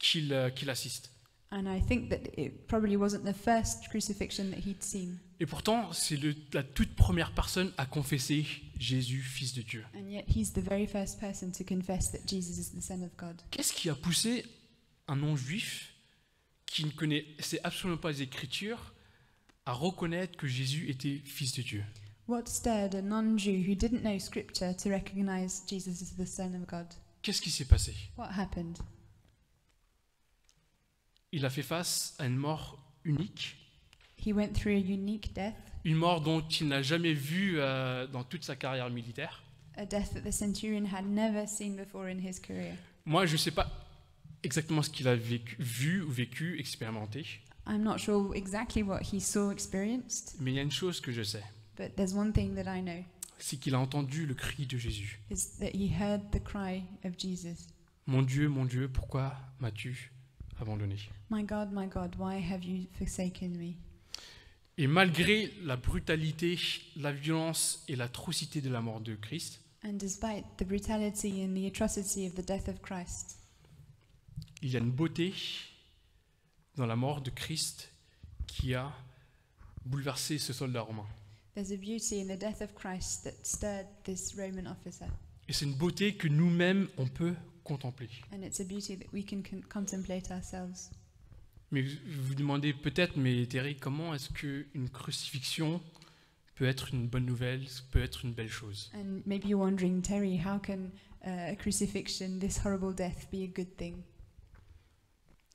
Speaker 6: qu'il assiste.
Speaker 2: And I think that it probably wasn't the first crucifixion that he'd seen.
Speaker 6: Et pourtant, c'est la toute première personne à confesser Jésus, fils de Dieu.
Speaker 2: And yet he's the very first person to confess that Jesus is the Son of God.
Speaker 6: Qu'est-ce qui a poussé un non-juif qui ne connaissait absolument pas les Écritures à reconnaître que Jésus était fils de Dieu?
Speaker 2: What stirred a non-Jew who didn't know Scripture to recognize Jesus as the Son of God?
Speaker 6: Qu'est-ce qui s'est passé?
Speaker 2: What happened?
Speaker 6: Il a fait face à une mort unique,
Speaker 2: He went through a unique death,
Speaker 6: une mort dont il n'a jamais vu dans toute sa carrière militaire.
Speaker 2: a death that the centurion had never seen before in his career.
Speaker 6: Moi, je ne sais pas exactement ce qu'il a vécu, expérimenté,
Speaker 2: I'm not sure exactly what he saw, experienced,
Speaker 6: mais il y a une chose que je sais,
Speaker 2: but there's one thing that I know,
Speaker 6: c'est qu'il a entendu le cri de Jésus.
Speaker 2: is that he heard the cry of Jesus.
Speaker 6: Mon Dieu, pourquoi m'as-tu abandonné?
Speaker 2: My God, why have you forsaken me?
Speaker 6: Et malgré la brutalité, la violence et l'atrocité de la mort de Christ,
Speaker 2: And despite the brutality and the atrocity of the death of Christ,
Speaker 6: il y a une beauté dans la mort de Christ qui a bouleversé ce soldat romain.
Speaker 2: there's a beauty in the death of Christ that stirred this Roman officer.
Speaker 6: Et c'est une beauté que nous-mêmes, on peut contempler.
Speaker 2: And it's a beauty that we can contemplate ourselves.
Speaker 6: Mais vous vous demandez peut-être, mais Terry, comment est-ce qu'une crucifixion peut être une bonne nouvelle, peut être une belle chose?
Speaker 2: And maybe you're wondering, Terry, how can a crucifixion, this horrible death, be a good thing?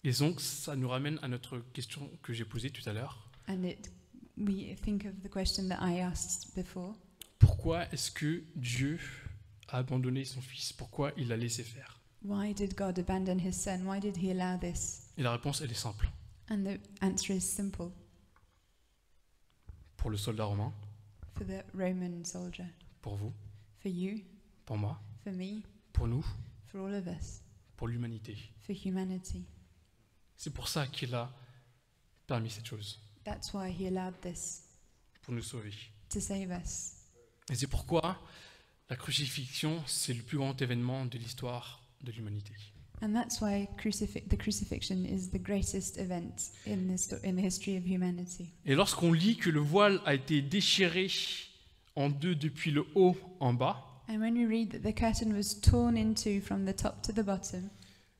Speaker 6: Et donc, ça nous ramène à notre question que j'ai posée tout à l'heure.
Speaker 2: And we think of the question that I asked before.
Speaker 6: Pourquoi est-ce que Dieu a abandonné son Fils? Pourquoi il l'a laissé faire?
Speaker 2: Why did God abandon his son? Why did he allow this?
Speaker 6: Et la réponse, elle est simple.
Speaker 2: And the answer is simple.
Speaker 6: Pour le soldat romain,
Speaker 2: For the Roman soldier,
Speaker 6: pour vous,
Speaker 2: for you,
Speaker 6: pour moi,
Speaker 2: for me,
Speaker 6: pour nous,
Speaker 2: for all of us,
Speaker 6: pour l'humanité.
Speaker 2: for humanity.
Speaker 6: C'est pour ça qu'il a permis cette chose,
Speaker 2: That's why he allowed this,
Speaker 6: pour nous sauver.
Speaker 2: to save us.
Speaker 6: Et c'est pourquoi la crucifixion, c'est le plus grand événement de l'histoire de l'humanité.
Speaker 2: And that's why the crucifixion is the greatest event in the history of humanity.
Speaker 6: Et lorsqu'on lit que le voile a été déchiré en deux depuis le haut en bas,
Speaker 2: And when we read that the curtain was torn in two from the top to the bottom,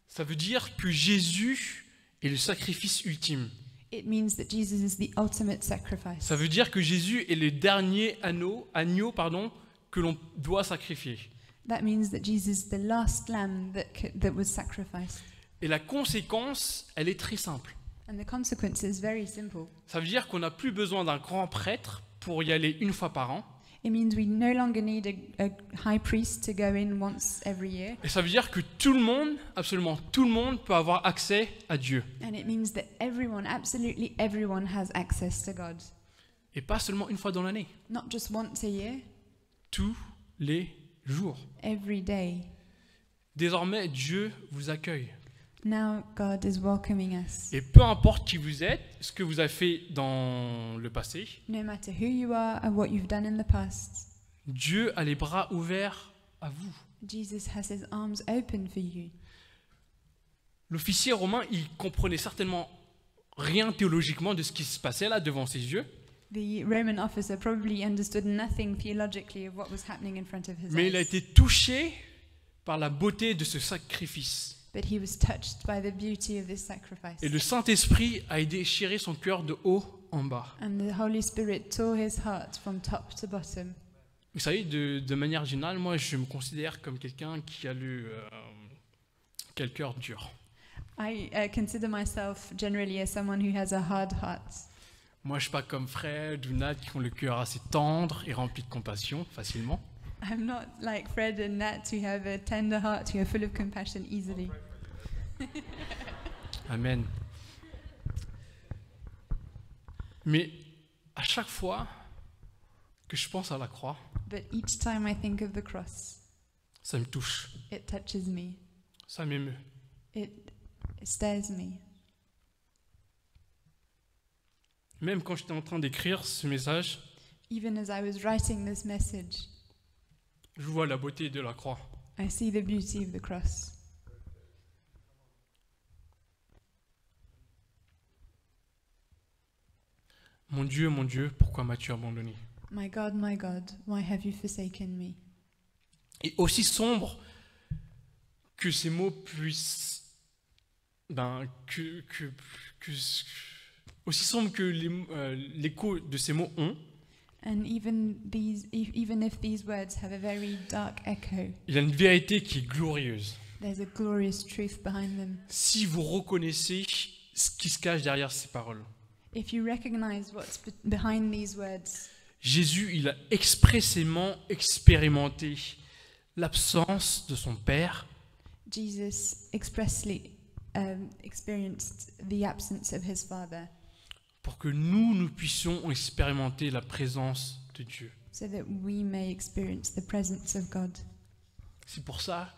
Speaker 6: ça veut dire que Jésus est le sacrifice ultime.
Speaker 2: it means that Jesus is the ultimate sacrifice.
Speaker 6: Ça veut dire que Jésus est le dernier agneau que l'on doit sacrifier.
Speaker 2: That means that Jesus is the last lamb that was sacrificed.
Speaker 6: Et la conséquence, elle est très simple.
Speaker 2: And the consequence is very simple.
Speaker 6: Ça veut dire qu'on n'a plus besoin d'un grand prêtre pour y aller une fois par an.
Speaker 2: It means we no longer need a high priest to go in once every year.
Speaker 6: Et ça veut dire que tout le monde, absolument tout le monde, peut avoir accès à Dieu.
Speaker 2: And it means that everyone, absolutely everyone, has access to God.
Speaker 6: Et pas seulement une fois dans l'année,
Speaker 2: Not just once a year,
Speaker 6: tous les jours.
Speaker 2: every day.
Speaker 6: Désormais, Dieu vous accueille.
Speaker 2: Now God is welcoming us.
Speaker 6: Et peu importe qui vous êtes, ce que vous avez fait dans le passé,
Speaker 2: No matter who you are or what you've done in the past,
Speaker 6: Dieu a les bras ouverts à vous.
Speaker 2: Jesus has his arms open for you.
Speaker 6: L'officier romain, il comprenait certainement rien théologiquement de ce qui se passait là devant ses yeux,
Speaker 2: The Roman officer probably understood nothing theologically of what was happening in front of his
Speaker 6: mais il a
Speaker 2: eyes.
Speaker 6: été touché par la beauté de ce sacrifice.
Speaker 2: But he was touched by the beauty of this sacrifice.
Speaker 6: Et le Saint-Esprit a déchiré son cœur de haut en bas.
Speaker 2: And the Holy Spirit tore his heart from top to bottom.
Speaker 6: Vous savez, de manière générale, moi, je me considère comme quelqu'un qui a le cœur dur.
Speaker 2: I consider myself generally as someone who has a hard heart.
Speaker 6: Moi, je ne suis pas comme Fred ou Nat qui ont le cœur assez tendre et rempli de compassion facilement.
Speaker 2: I'm not like Fred and Nat who have a tender heart, who are full of compassion easily.
Speaker 6: Amen. Mais à chaque fois que je pense à la croix,
Speaker 2: But each time I think of the cross,
Speaker 6: ça me touche,
Speaker 2: it touches me.
Speaker 6: ça m'émeut.
Speaker 2: It stirs me.
Speaker 6: Même quand j'étais en train d'écrire ce message,
Speaker 2: Even as I was writing this message,
Speaker 6: je vois la beauté de la croix.
Speaker 2: I see the beauty of the cross.
Speaker 6: mon Dieu, pourquoi m'as-tu abandonné?
Speaker 2: My God, why have you forsaken me?
Speaker 6: Et aussi sombre que ces mots puissent, aussi sombre que l'écho de ces mots ont,
Speaker 2: And even if these words have a very dark echo,
Speaker 6: il y a une vérité qui est glorieuse.
Speaker 2: there's a glorious truth behind them.
Speaker 6: Si vous reconnaissez ce qui se cache derrière ces paroles,
Speaker 2: If you recognize what's behind these words,
Speaker 6: Jésus, il a expressément expérimenté l'absence de son Père
Speaker 2: Jesus expressly experienced the absence of his Father,
Speaker 6: pour que nous puissions expérimenter la présence de Dieu.
Speaker 2: so that we may experience the presence of God.
Speaker 6: C'est pour ça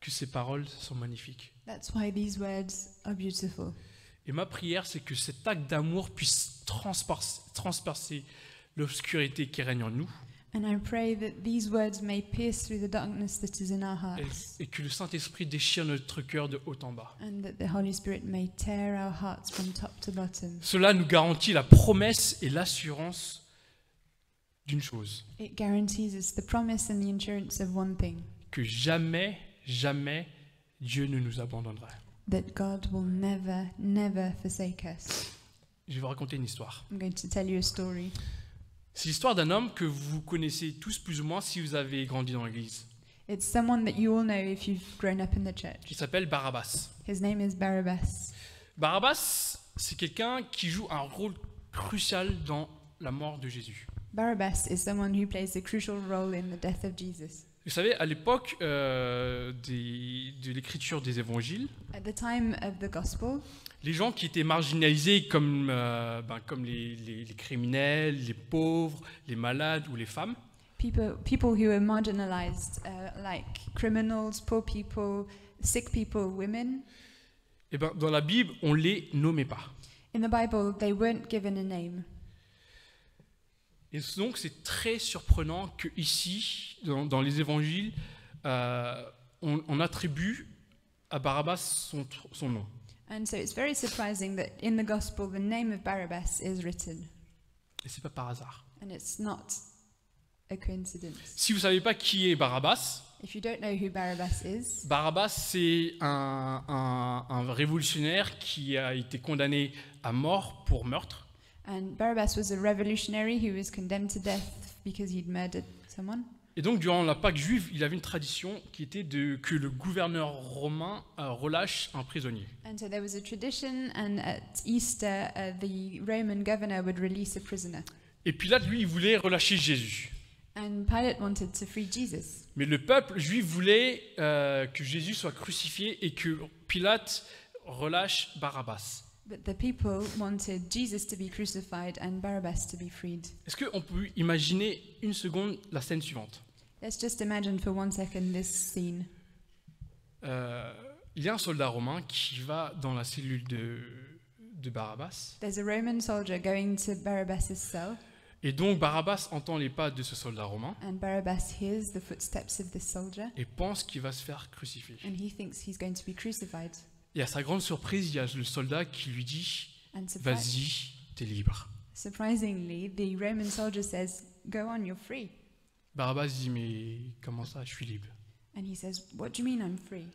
Speaker 6: que ces paroles sont magnifiques.
Speaker 2: That's why these words are beautiful.
Speaker 6: Et ma prière, c'est que cet acte d'amour puisse transpercer l'obscurité qui règne en nous
Speaker 2: And I pray that these words may pierce through the darkness that is in our hearts,
Speaker 6: et que le Saint-Esprit déchire notre cœur de haut en bas.
Speaker 2: and that the Holy Spirit may tear our hearts from top to bottom.
Speaker 6: Cela nous garantit la promesse et l'assurance d'une chose,
Speaker 2: It guarantees us the promise and the assurance of one thing,
Speaker 6: que jamais Dieu ne nous abandonnera.
Speaker 2: that God will never, never forsake us.
Speaker 6: Je vais vous raconter une histoire.
Speaker 2: I'm going to tell you a story.
Speaker 6: C'est l'histoire d'un homme que vous connaissez tous plus ou moins si vous avez grandi dans l'église.
Speaker 2: It's someone that you all know if you've grown up in the church.
Speaker 6: Il s'appelle Barabbas.
Speaker 2: His name is Barabbas.
Speaker 6: Barabbas, c'est quelqu'un qui joue un rôle crucial dans la mort de Jésus.
Speaker 2: Barabbas is someone who plays a crucial role in the death of Jesus.
Speaker 6: Vous savez, à l'époque de l'écriture des évangiles,
Speaker 2: At the time of the gospel,
Speaker 6: les gens qui étaient marginalisés comme les criminels, les pauvres, les malades ou les femmes,
Speaker 2: people who were marginalized, like criminals, poor people, sick people, women,
Speaker 6: eh ben, dans la Bible, on ne les nommait pas.
Speaker 2: in the Bible, they weren't given a name.
Speaker 6: Et donc, c'est très surprenant que ici, dans les évangiles, on attribue à Barabbas son nom.
Speaker 2: And so it's very surprising that in the gospel, the name of Barabbas is written.
Speaker 6: Et c'est pas par hasard.
Speaker 2: And it's not a coincidence.
Speaker 6: Si vous ne savez pas qui est Barabbas,
Speaker 2: If you don't know who Barabbas is,
Speaker 6: Barabbas, c'est un révolutionnaire qui a été condamné à mort pour meurtre.
Speaker 2: and Barabbas was a revolutionary who was condemned to death because he'd murdered someone.
Speaker 6: Et donc, durant la Pâque juive, il avait une tradition qui était que le gouverneur romain relâche un prisonnier.
Speaker 2: And so there was a tradition, and at Easter, the Roman governor would release a prisoner.
Speaker 6: Et Pilate, lui, il voulait relâcher Jésus.
Speaker 2: And Pilate wanted to free Jesus.
Speaker 6: Mais le peuple juif voulait que Jésus soit crucifié et que Pilate relâche Barabbas.
Speaker 2: But the people wanted Jesus to be crucified and Barabbas to be freed.
Speaker 6: Est-ce qu'on peut imaginer une seconde la scène suivante?
Speaker 2: Let's just imagine for 1 second this scene.
Speaker 6: Il y a un soldat romain qui va dans la cellule de Barabbas.
Speaker 2: There's a Roman soldier going to Barabbas' cell,
Speaker 6: Et donc Barabbas entend les pas de ce soldat romain
Speaker 2: and Barabbas hears the footsteps of this soldier,
Speaker 6: et pense qu'il va se faire crucifier.
Speaker 2: and he thinks he's going to be crucified.
Speaker 6: Et à sa grande surprise, il y a le soldat qui lui dit
Speaker 2: And
Speaker 6: Vas-y, t'es libre.
Speaker 2: surprisingly, the Roman soldier says, "Go on, you're free."
Speaker 6: Barabbas dit Mais comment ça, je suis libre?
Speaker 2: And he says, "What do you mean I'm free?"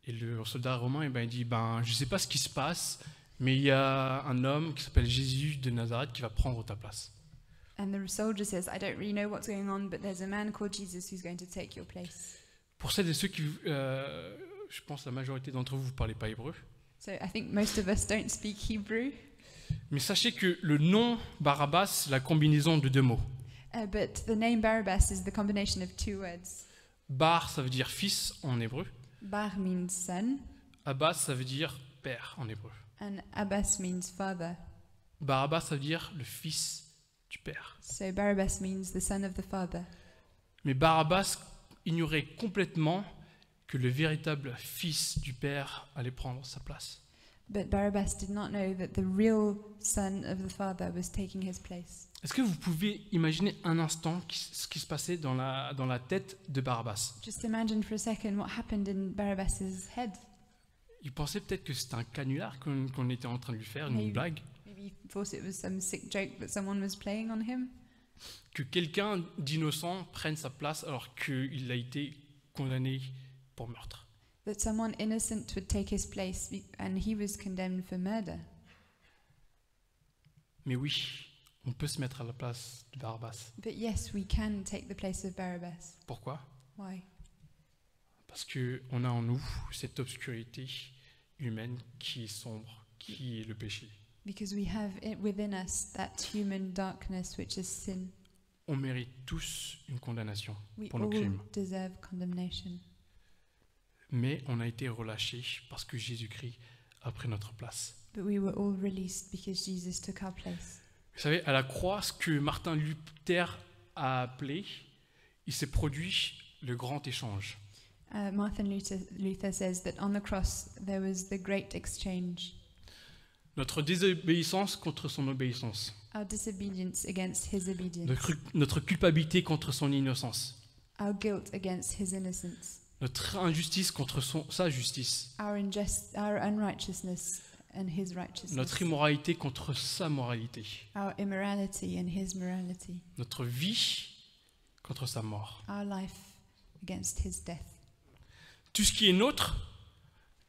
Speaker 6: Et le soldat romain il dit Je sais pas ce qui se passe, mais il y a un homme qui s'appelle Jésus de Nazareth qui va prendre ta place.
Speaker 2: And the soldier says, "I don't really know what's going on, but there's a man called Jesus who's going to take your place."
Speaker 6: Pour celles et ceux qui, je pense la majorité d'entre vous ne parlez pas hébreu,
Speaker 2: So I think most of us don't speak Hebrew,
Speaker 6: mais sachez que le nom Barabbas, c'est la combinaison de deux mots.
Speaker 2: but the name Barabbas is the combination of two words.
Speaker 6: Bar, ça veut dire fils en hébreu.
Speaker 2: Bar means son,
Speaker 6: Abbas, ça veut dire père en hébreu.
Speaker 2: and Abbas means father.
Speaker 6: Barabbas, ça veut dire le fils du père.
Speaker 2: So Barabbas means the son of the father.
Speaker 6: Mais Barabbas ignorait complètement que le véritable fils du père allait prendre sa place.
Speaker 2: But Barabbas did not know that the real son of the father was taking his place.
Speaker 6: Est-ce que vous pouvez imaginer un instant ce qui se passait dans la tête de Barabbas?
Speaker 2: Just imagine for a second what happened in Barabbas's head.
Speaker 6: Il pensait peut-être que c'était un canular qu'on était en train de lui faire, une
Speaker 2: Maybe.
Speaker 6: blague.
Speaker 2: Maybe Maybe he thought it was some sick joke that someone was playing on him.
Speaker 6: Que quelqu'un d'innocent prenne sa place alors qu'il a été condamné pour meurtre.
Speaker 2: That someone innocent would take his place and he was condemned for murder.
Speaker 6: Mais oui, on peut se mettre à la place de Barabbas.
Speaker 2: But yes, we can take the place of Barabbas.
Speaker 6: Pourquoi?
Speaker 2: Why?
Speaker 6: Parce qu'on a en nous cette obscurité humaine qui est sombre, qui est le péché.
Speaker 2: Because we have it within us that human darkness which is sin.
Speaker 6: On mérite tous une condamnation
Speaker 2: We
Speaker 6: pour nos
Speaker 2: all
Speaker 6: crimes.
Speaker 2: deserve condemnation.
Speaker 6: Mais on a été relâchés parce que Jésus-Christ a pris notre place.
Speaker 2: But we were all released because Jesus took our place.
Speaker 6: Vous savez, à la croix, ce que Martin Luther a appelé, il s'est produit le grand échange.
Speaker 2: Martin Luther says that on the cross there was the great exchange.
Speaker 6: Notre désobéissance contre son obéissance.
Speaker 2: Our disobedience against his obedience.
Speaker 6: Notre culpabilité contre son innocence.
Speaker 2: Our guilt against his innocence.
Speaker 6: Notre injustice contre sa justice.
Speaker 2: Our unrighteousness and his righteousness.
Speaker 6: Notre immoralité contre sa moralité.
Speaker 2: Our immorality and his morality.
Speaker 6: Notre vie contre sa mort.
Speaker 2: Our life against his death.
Speaker 6: Tout ce qui est nôtre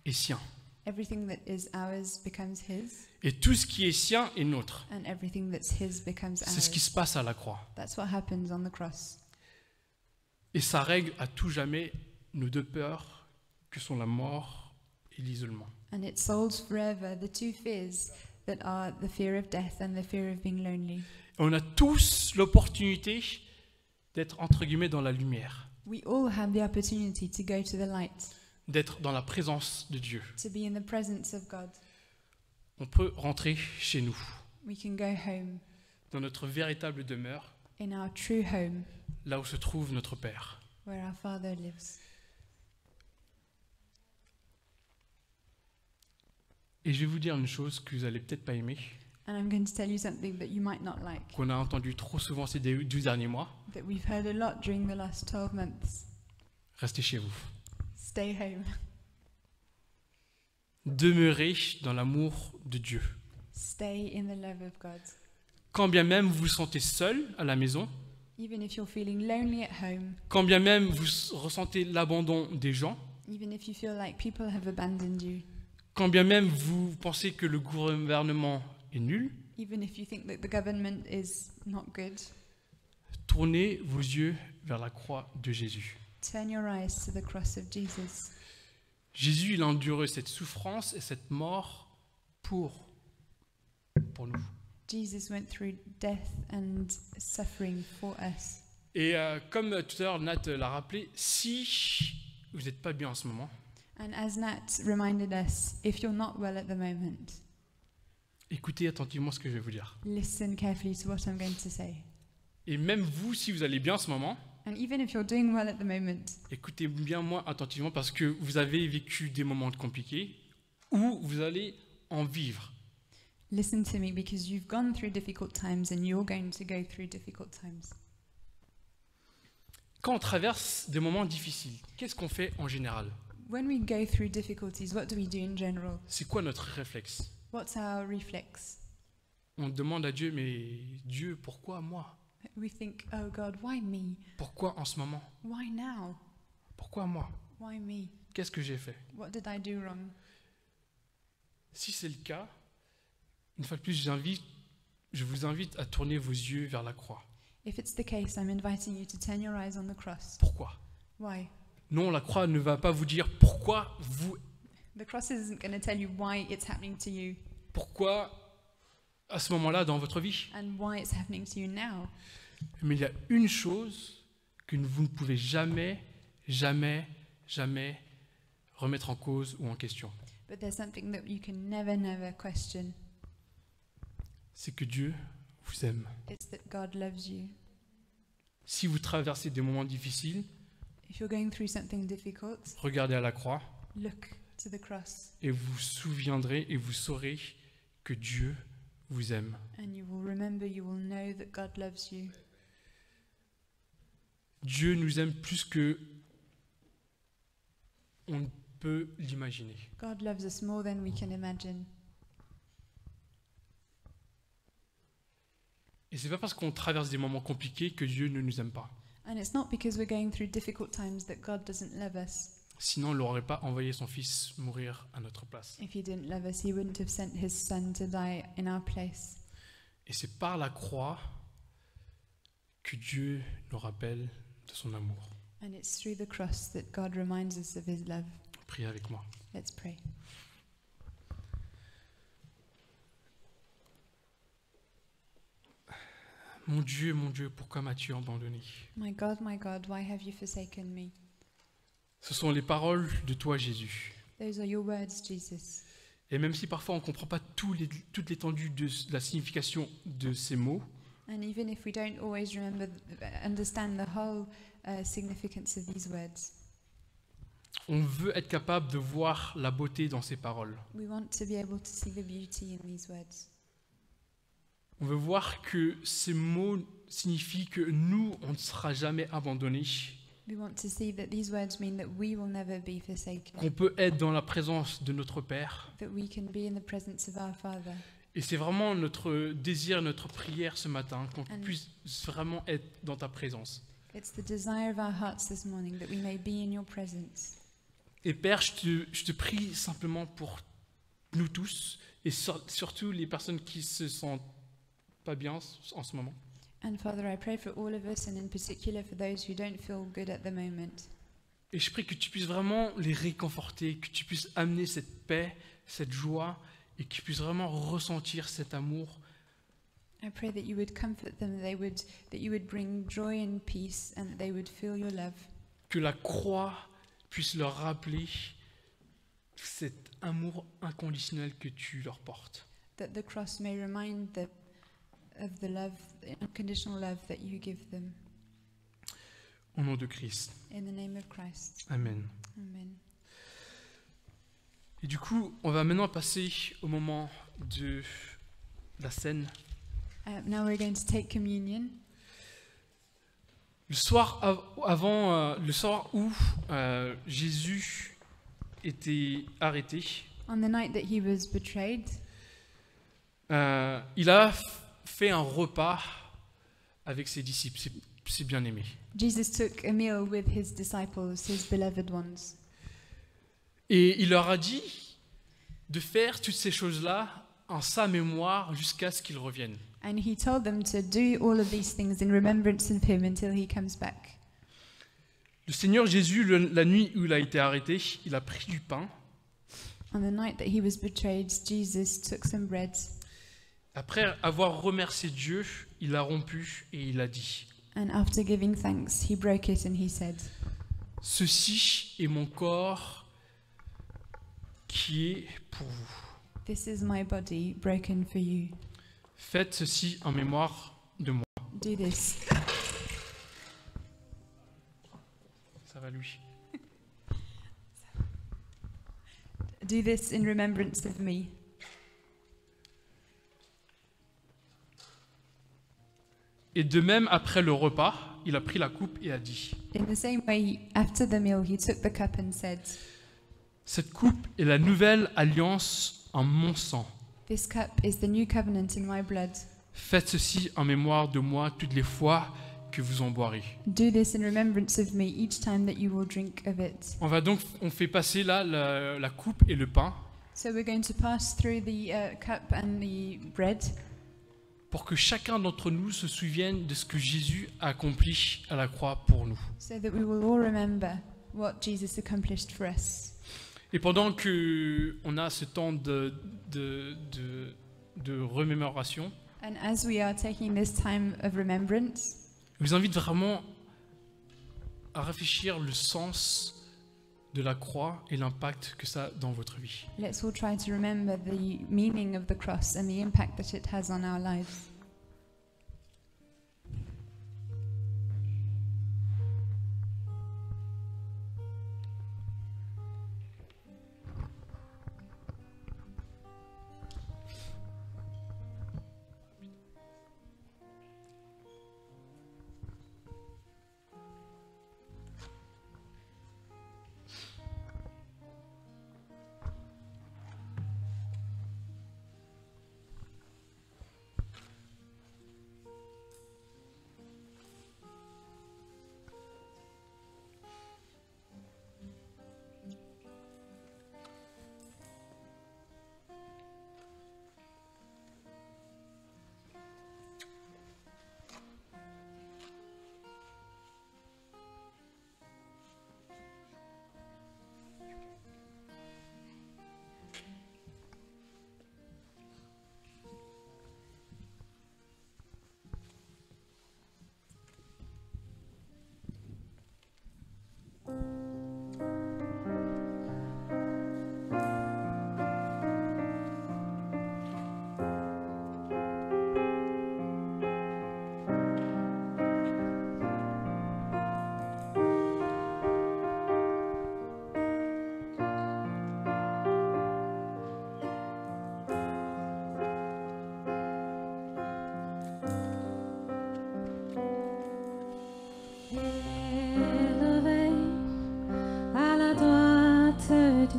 Speaker 6: est sien.
Speaker 2: Everything that is ours becomes his,
Speaker 6: Et tout ce qui est sien est nôtre.
Speaker 2: and everything that's his becomes
Speaker 6: C'est ce qui
Speaker 2: ours.
Speaker 6: se passe à la croix.
Speaker 2: That's what happens on the cross.
Speaker 6: Et ça règle à tout jamais nos deux peurs que sont la mort et l'isolement.
Speaker 2: And it solves forever the two fears that are the fear of death and the fear of being lonely.
Speaker 6: Et on a tous l'opportunité d'être entre guillemets dans la lumière,
Speaker 2: We all have the opportunity to go to the light,
Speaker 6: d'être dans la présence de Dieu.
Speaker 2: to be in the presence of God.
Speaker 6: On peut rentrer chez nous,
Speaker 2: We can go home,
Speaker 6: dans notre véritable demeure,
Speaker 2: in our true home,
Speaker 6: là où se trouve notre Père.
Speaker 2: where our Father lives.
Speaker 6: Et je vais vous dire une chose que vous allez peut-être pas aimer,
Speaker 2: And I'm going to tell you something that you might not like,
Speaker 6: qu'on a entendu trop souvent ces 12 derniers mois.
Speaker 2: that we've heard a lot during the last 12 months.
Speaker 6: Restez chez vous.
Speaker 2: Stay home.
Speaker 6: Demeurez dans l'amour de Dieu.
Speaker 2: Stay in the love of God.
Speaker 6: Quand bien même vous vous sentez seul à la maison,
Speaker 2: Even if you're feeling lonely at home,
Speaker 6: quand bien même vous ressentez l'abandon des gens,
Speaker 2: even if you feel like people have abandoned you,
Speaker 6: quand bien même vous pensez que le gouvernement est nul,
Speaker 2: even if you think that the government is not good,
Speaker 6: tournez vos yeux vers la croix de Jésus.
Speaker 2: turn your eyes to the cross of Jesus.
Speaker 6: Jésus, il a enduré cette souffrance et cette mort pour nous.
Speaker 2: Jesus went through death and suffering for us.
Speaker 6: Et comme tout à l'heure Nat l'a rappelé, si vous n'êtes pas bien en ce moment,
Speaker 2: And as Nat reminded us, if you're not well at the moment,
Speaker 6: écoutez attentivement ce que je vais vous dire.
Speaker 2: listen carefully to what I'm going to say.
Speaker 6: Et même vous, si vous allez bien en ce moment,
Speaker 2: And even if you're doing well at the moment,
Speaker 6: écoutez bien moi attentivement parce que vous avez vécu des moments compliqués ou vous allez en vivre.
Speaker 2: listen to me because you've gone through difficult times and you're going to go through difficult times.
Speaker 6: Quand on traverse des moments difficiles, qu'est-ce qu'on fait en général?
Speaker 2: When we go through difficulties, what do we do in general?
Speaker 6: C'est quoi notre réflexe?
Speaker 2: What's our reflex?
Speaker 6: On demande à Dieu, mais Dieu, pourquoi moi?
Speaker 2: We think, oh God, why me?
Speaker 6: Pourquoi en ce moment?
Speaker 2: Why now?
Speaker 6: Pourquoi moi?
Speaker 2: Why me?
Speaker 6: Qu'est-ce que j'ai fait?
Speaker 2: What did I do wrong?
Speaker 6: Si c'est le cas, une fois de plus, je vous invite à tourner vos yeux vers la croix.
Speaker 2: If it's the case, I'm inviting you to turn your eyes on the cross.
Speaker 6: Pourquoi?
Speaker 2: Why?
Speaker 6: Non, la croix ne va pas vous dire pourquoi
Speaker 2: The cross isn't going to tell you why it's happening to you
Speaker 6: pourquoi à ce moment-là dans votre vie.
Speaker 2: and why it's happening to you now.
Speaker 6: Mais il y a une chose que vous ne pouvez jamais, jamais, jamais remettre en cause ou en question.
Speaker 2: But there's something that you can never, never question.
Speaker 6: C'est que Dieu vous aime.
Speaker 2: It's that God loves you.
Speaker 6: Si vous traversez des moments difficiles,
Speaker 2: If you're going through something difficult,
Speaker 6: regardez à la croix
Speaker 2: look to the cross
Speaker 6: et vous vous souviendrez et vous saurez que Dieu vous aime.
Speaker 2: and you will remember, you will know that God loves you.
Speaker 6: Dieu nous aime plus que on ne peut l'imaginer.
Speaker 2: God loves us more than we can imagine.
Speaker 6: Et c'est pas parce qu'on traverse des moments compliqués que Dieu ne nous aime pas.
Speaker 2: And it's not because we're going through difficult times that God doesn't love us.
Speaker 6: Sinon, il n'aurait pas envoyé son Fils mourir à notre place.
Speaker 2: If he didn't love us, he wouldn't have sent his son to die in our place.
Speaker 6: Et c'est par la croix que Dieu nous rappelle de son amour.
Speaker 2: And it's through the cross that God reminds us of his love.
Speaker 6: Priez avec moi.
Speaker 2: Let's pray.
Speaker 6: Mon Dieu, pourquoi m'as-tu abandonné?
Speaker 2: My God, why have you forsaken me?
Speaker 6: Ce sont les paroles de toi, Jésus.
Speaker 2: Those are your words, Jesus.
Speaker 6: Et même si parfois on ne comprend pas toute l'étendue de la signification de ces mots,
Speaker 2: And even if we don't always understand the whole significance of these words,
Speaker 6: on veut être capable de voir la beauté dans ces paroles.
Speaker 2: we want to be able to see the beauty in these words.
Speaker 6: On veut voir que ces mots signifient que nous, on ne sera jamais abandonnés,
Speaker 2: We want to see that these words mean that we will never be forsaken,
Speaker 6: qu'on peut être dans la présence de notre Père.
Speaker 2: that we can be in the presence of our Father.
Speaker 6: Et c'est vraiment notre désir, notre prière ce matin, qu'on
Speaker 2: And-
Speaker 6: puisse vraiment être dans ta présence.
Speaker 2: It's the desire of our hearts this morning that we may be in your presence.
Speaker 6: Et Père, je te prie simplement pour nous tous, et surtout les personnes qui se sentent pas bien en ce moment.
Speaker 2: And Father, I pray for all of us, and in particular for those who don't feel good at the moment.
Speaker 6: Et je prie que tu puisses vraiment les réconforter, que tu puisses amener cette paix, cette joie, et qu'ils puissent vraiment ressentir cet amour.
Speaker 2: I pray that you would comfort them, that you would bring joy and peace, and that they would feel your love.
Speaker 6: Que la croix puisse leur rappeler cet amour inconditionnel que tu leur portes.
Speaker 2: That the cross may remind them of the love, the unconditional love that you give them.
Speaker 6: Au nom de Christ.
Speaker 2: In the name of Christ.
Speaker 6: Amen.
Speaker 2: Amen.
Speaker 6: Et du coup, on va maintenant passer au moment de la scène.
Speaker 2: Now we're going to take communion.
Speaker 6: Le soir le soir où Jésus était arrêté,
Speaker 2: On the night that he was betrayed,
Speaker 6: il a fait un repas avec ses disciples, ses bien-aimés.
Speaker 2: Jesus took a meal with his disciples, his beloved ones.
Speaker 6: Et il leur a dit de faire toutes ces choses-là en sa mémoire jusqu'à ce qu'il revienne.
Speaker 2: And he told them to do all of these things in remembrance of him until he comes back.
Speaker 6: Le Seigneur Jésus, la nuit où il a été arrêté, il a pris du pain.
Speaker 2: On the night that he was betrayed, Jesus took some bread,
Speaker 6: Après avoir remercié Dieu, il l'a rompu et il a dit:
Speaker 2: and after giving thanks, he broke it and he said,
Speaker 6: Ceci est mon corps qui est pour vous.
Speaker 2: "This is my body broken for you.
Speaker 6: Faites ceci en mémoire de moi.
Speaker 2: Do this."
Speaker 6: Ça va lui.
Speaker 2: Do this in remembrance of me.
Speaker 6: Et de même, après le repas, il a pris la coupe et a dit:
Speaker 2: In the same way, after the meal, he took the cup and said,
Speaker 6: Cette coupe est la nouvelle alliance en mon sang.
Speaker 2: "This cup is the new covenant in my blood.
Speaker 6: Faites ceci en mémoire de moi toutes les fois que vous en boirez.
Speaker 2: Do this in remembrance of me each time that you will drink of it."
Speaker 6: On fait passer là la coupe et le pain
Speaker 2: So we're going to pass through the cup and the bread
Speaker 6: pour que chacun d'entre nous se souvienne de ce que Jésus a accompli à la croix pour nous.
Speaker 2: so that we will all remember what Jesus accomplished for us.
Speaker 6: Et pendant que on a ce temps de remémoration,
Speaker 2: And as we are taking this time of remembrance,
Speaker 6: je vous invite vraiment à réfléchir le sens de la croix et l'impact que ça a dans votre vie.
Speaker 2: let's all try to remember the meaning of the cross and the impact that it has on our lives.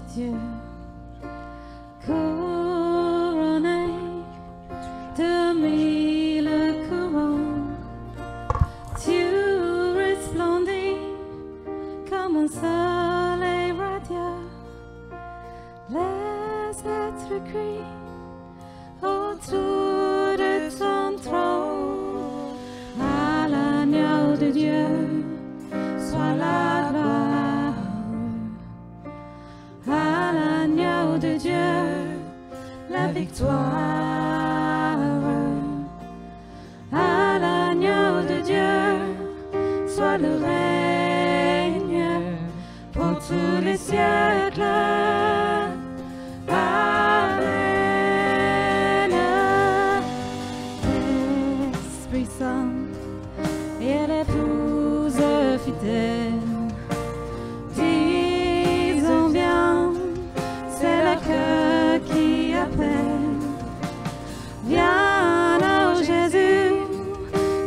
Speaker 3: Dieu, couronné de mille couronnes, tu resplendis comme un soleil radieux. Laisse être écrit autour de ton trône, à l'agneau de Dieu soit la gloire, à l'agneau de Dieu la victoire, à l'agneau de Dieu soit le règne pour tous les siècles. Amen. Esprit Saint et l'épouse fidèle, disons bien, c'est le cœur qui appelle. Viens, ô Jésus,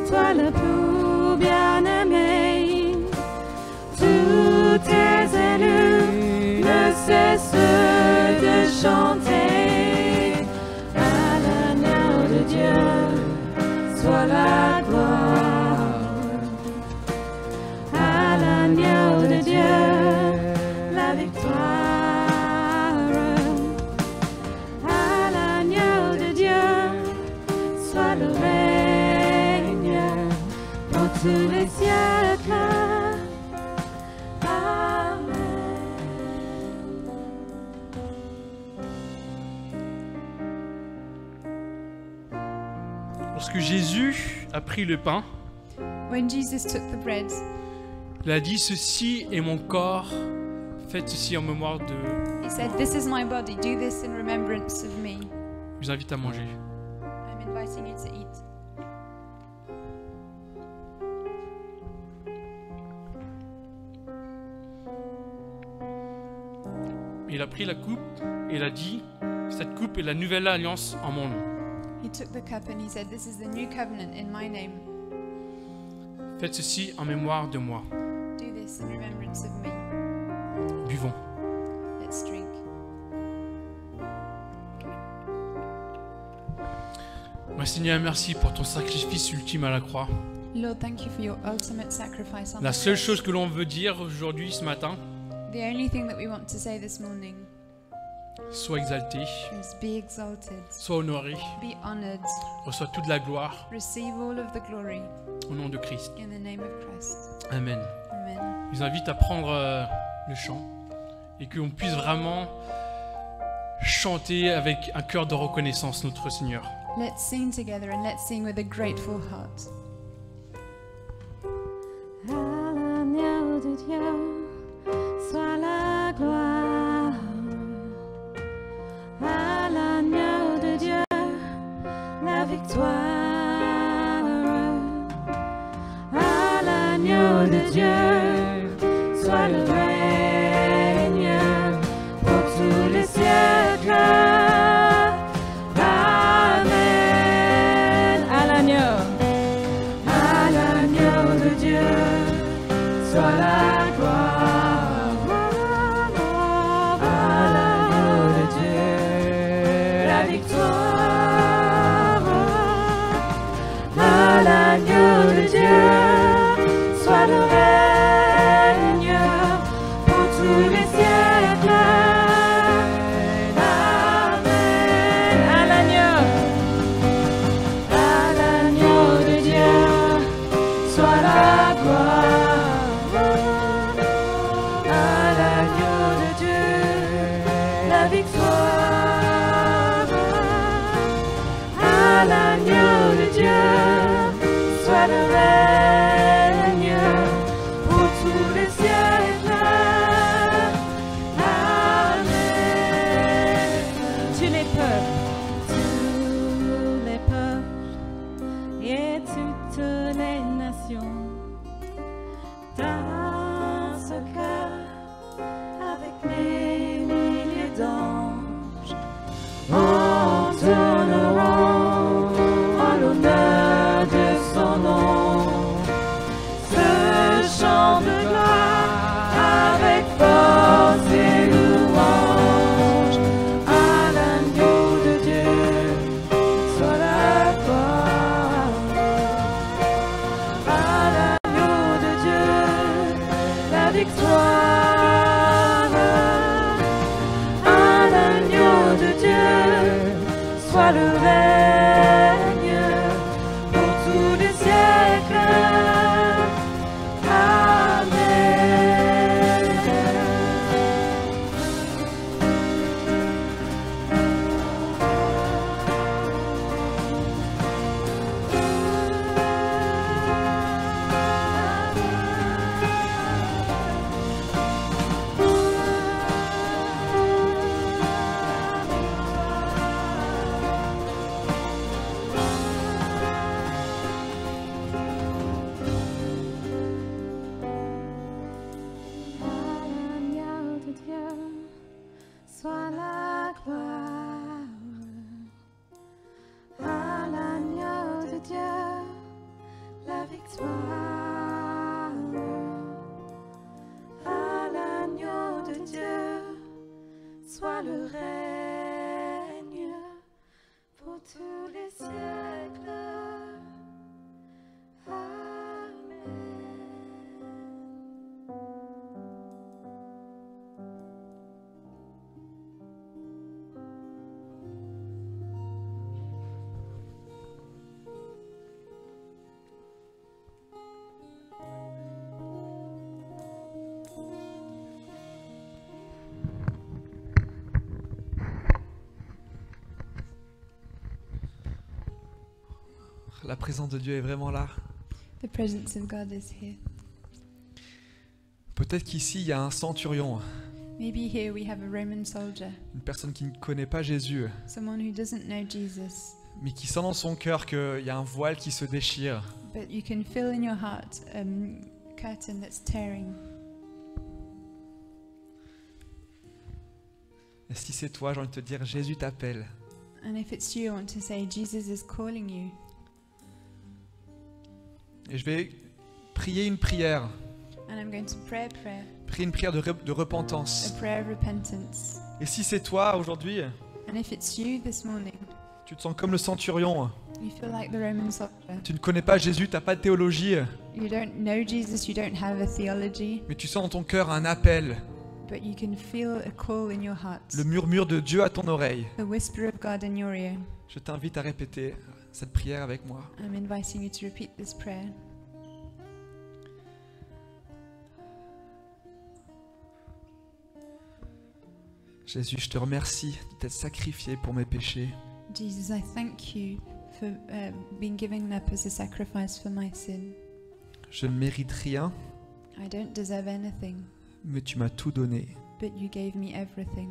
Speaker 3: toi le plus bien-aimé, tous tes élus ne cessent de chanter. À l'agneau de Dieu soit la gloire, à l'agneau de Dieu la victoire, à l'agneau de Dieu soit le règne pour tous les siècles.
Speaker 6: Lorsque Jésus a pris le pain,
Speaker 2: When Jesus took the bread,
Speaker 6: il a dit, ceci est mon corps, faites ceci en mémoire de...
Speaker 2: he said, "This is my body, do this in remembrance of me."
Speaker 6: Je vous invite à manger.
Speaker 2: I'm inviting you to eat.
Speaker 6: Il a pris la coupe et il a dit, cette coupe est la nouvelle alliance en mon nom.
Speaker 2: He took the cup and he said, "This is the new covenant in my name.
Speaker 6: Faites ceci en mémoire de moi.
Speaker 2: Do this in remembrance of me."
Speaker 6: Buvons.
Speaker 2: Let's drink.
Speaker 6: Mon Seigneur, merci pour ton sacrifice ultime à la croix.
Speaker 2: Lord, thank you for your ultimate sacrifice on
Speaker 6: La
Speaker 2: the
Speaker 6: seule
Speaker 2: cross.
Speaker 6: chose que l'on veut dire aujourd'hui, ce matin,
Speaker 2: The only thing that we want to say this morning
Speaker 6: sois exalté,
Speaker 2: is be exalted,
Speaker 6: sois honoré,
Speaker 2: be honored,
Speaker 6: reçois toute la gloire
Speaker 2: receive all of the glory
Speaker 6: au nom de Christ.
Speaker 2: in the name of Christ.
Speaker 6: Amen.
Speaker 2: Amen.
Speaker 6: Je vous invite à prendre le chant et qu'on puisse vraiment chanter avec un cœur de reconnaissance notre Seigneur.
Speaker 2: Let's sing together and let's sing with a grateful heart.
Speaker 3: À l'agneau de Dieu soit la gloire, à l'agneau de Dieu la victoire, à l'agneau de Dieu soit le règne pour tous les siècles. Amen. À l'agneau de Dieu soit la gloire, à l'agneau de Dieu la victoire, à l'agneau de Dieu soit le règne pour tous les siècles. Amen. À l'agneau de Dieu soit la gloire, à l'agneau de Dieu la victoire, soit le règne pour tous les siècles. Soit la gloire à l'agneau de Dieu, la victoire à l'agneau de Dieu, soit le règne pour tous les siècles. Amen.
Speaker 1: La présence de Dieu est vraiment là.
Speaker 2: The presence of God is here.
Speaker 1: Peut-être qu'ici, il y a un centurion,
Speaker 2: Maybe here we have a Roman soldier,
Speaker 1: une personne qui ne connaît pas Jésus,
Speaker 2: someone who doesn't know Jesus,
Speaker 1: mais qui sent dans son cœur qu'il y a un voile qui se déchire.
Speaker 2: but you can feel in your heart a curtain that's tearing.
Speaker 1: Et si c'est toi, j'ai envie de te dire, Jésus t'appelle.
Speaker 2: And if it's you, I want to say Jesus is calling you.
Speaker 1: Et je vais prier une prière,
Speaker 2: And I'm going to pray a prayer,
Speaker 1: prier une prière de
Speaker 2: a
Speaker 1: repentance.
Speaker 2: prayer of repentance.
Speaker 1: Et si c'est toi aujourd'hui,
Speaker 2: And if it's you this morning,
Speaker 1: tu te sens comme le centurion,
Speaker 2: you feel like the Roman soldier.
Speaker 1: tu ne connais pas Jésus, tu n'as pas de théologie,
Speaker 2: You don't know Jesus, you don't have a theology,
Speaker 1: mais tu sens dans ton cœur un appel,
Speaker 2: but you can feel a call in your heart,
Speaker 1: le murmure de Dieu à ton oreille.
Speaker 2: the whisper of God in your ear.
Speaker 1: Je t'invite à répéter cette prière avec moi.
Speaker 2: I'm inviting you to repeat this prayer.
Speaker 1: Jésus, je te remercie de t'être sacrifié pour mes péchés.
Speaker 2: Jesus, I thank you for being given up as a sacrifice for my sin.
Speaker 1: Je ne mérite rien,
Speaker 2: I don't deserve anything,
Speaker 1: mais tu m'as tout donné.
Speaker 2: but you gave me everything.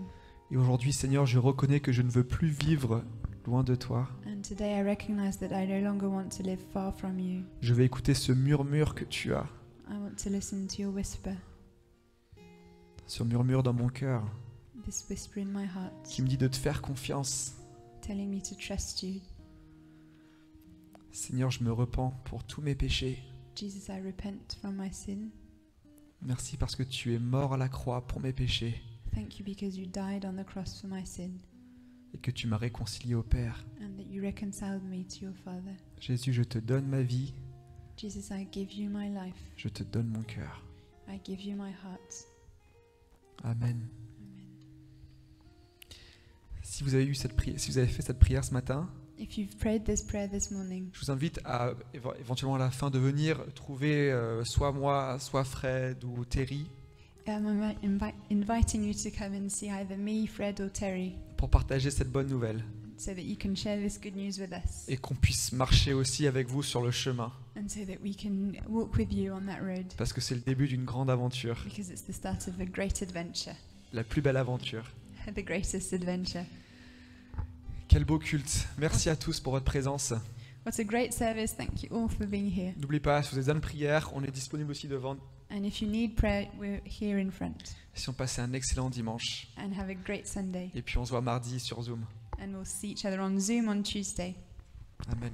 Speaker 1: Et aujourd'hui, Seigneur, je reconnais que je ne veux plus vivre loin de toi.
Speaker 2: And today I recognize that I no longer want to live far from you.
Speaker 1: Je vais écouter ce murmure que tu as,
Speaker 2: I want to listen to your whisper,
Speaker 1: ce murmure dans mon cœur,
Speaker 2: this whisper in my heart,
Speaker 1: qui me dit de te faire confiance.
Speaker 2: telling me to trust you.
Speaker 1: Seigneur, je me repens pour tous mes péchés.
Speaker 2: Jesus, I repent from my sin.
Speaker 1: Merci parce que tu es mort à la croix pour mes péchés
Speaker 2: Thank you because you died on the cross for my sin
Speaker 1: et que tu m'as réconcilié au Père.
Speaker 2: and that you reconciled me to your Father.
Speaker 1: Jésus, je te donne ma vie,
Speaker 2: Jesus, I give you my life.
Speaker 1: je te donne mon cœur.
Speaker 2: I give you my heart.
Speaker 1: Amen. Si vous avez fait cette prière ce matin,
Speaker 2: If you've prayed this prayer this morning,
Speaker 1: je vous invite à éventuellement à la fin de venir trouver soit moi, soit Fred ou Terry
Speaker 2: I'm inviting you to come and see either me, Fred, or Terry,
Speaker 1: pour partager cette bonne nouvelle
Speaker 2: so that you can share this good news with us,
Speaker 1: et qu'on puisse marcher aussi avec vous sur le chemin
Speaker 2: and so that we can walk with you on that road,
Speaker 1: parce que c'est le début d'une grande aventure,
Speaker 2: because it's the start of a great adventure,
Speaker 1: la plus belle aventure.
Speaker 2: the greatest adventure.
Speaker 1: Quel beau culte. Merci à tous pour votre présence.
Speaker 2: What a great service. Thank you all for being here.
Speaker 1: N'oubliez pas, si vous avez besoin de prière, on est disponible aussi devant.
Speaker 2: And if you need prayer, we're here in front.
Speaker 1: Si on passait un excellent dimanche.
Speaker 2: And have a great Sunday.
Speaker 1: Et puis on se voit mardi sur Zoom.
Speaker 2: And we'll see each other on Zoom on Tuesday.
Speaker 1: Amen.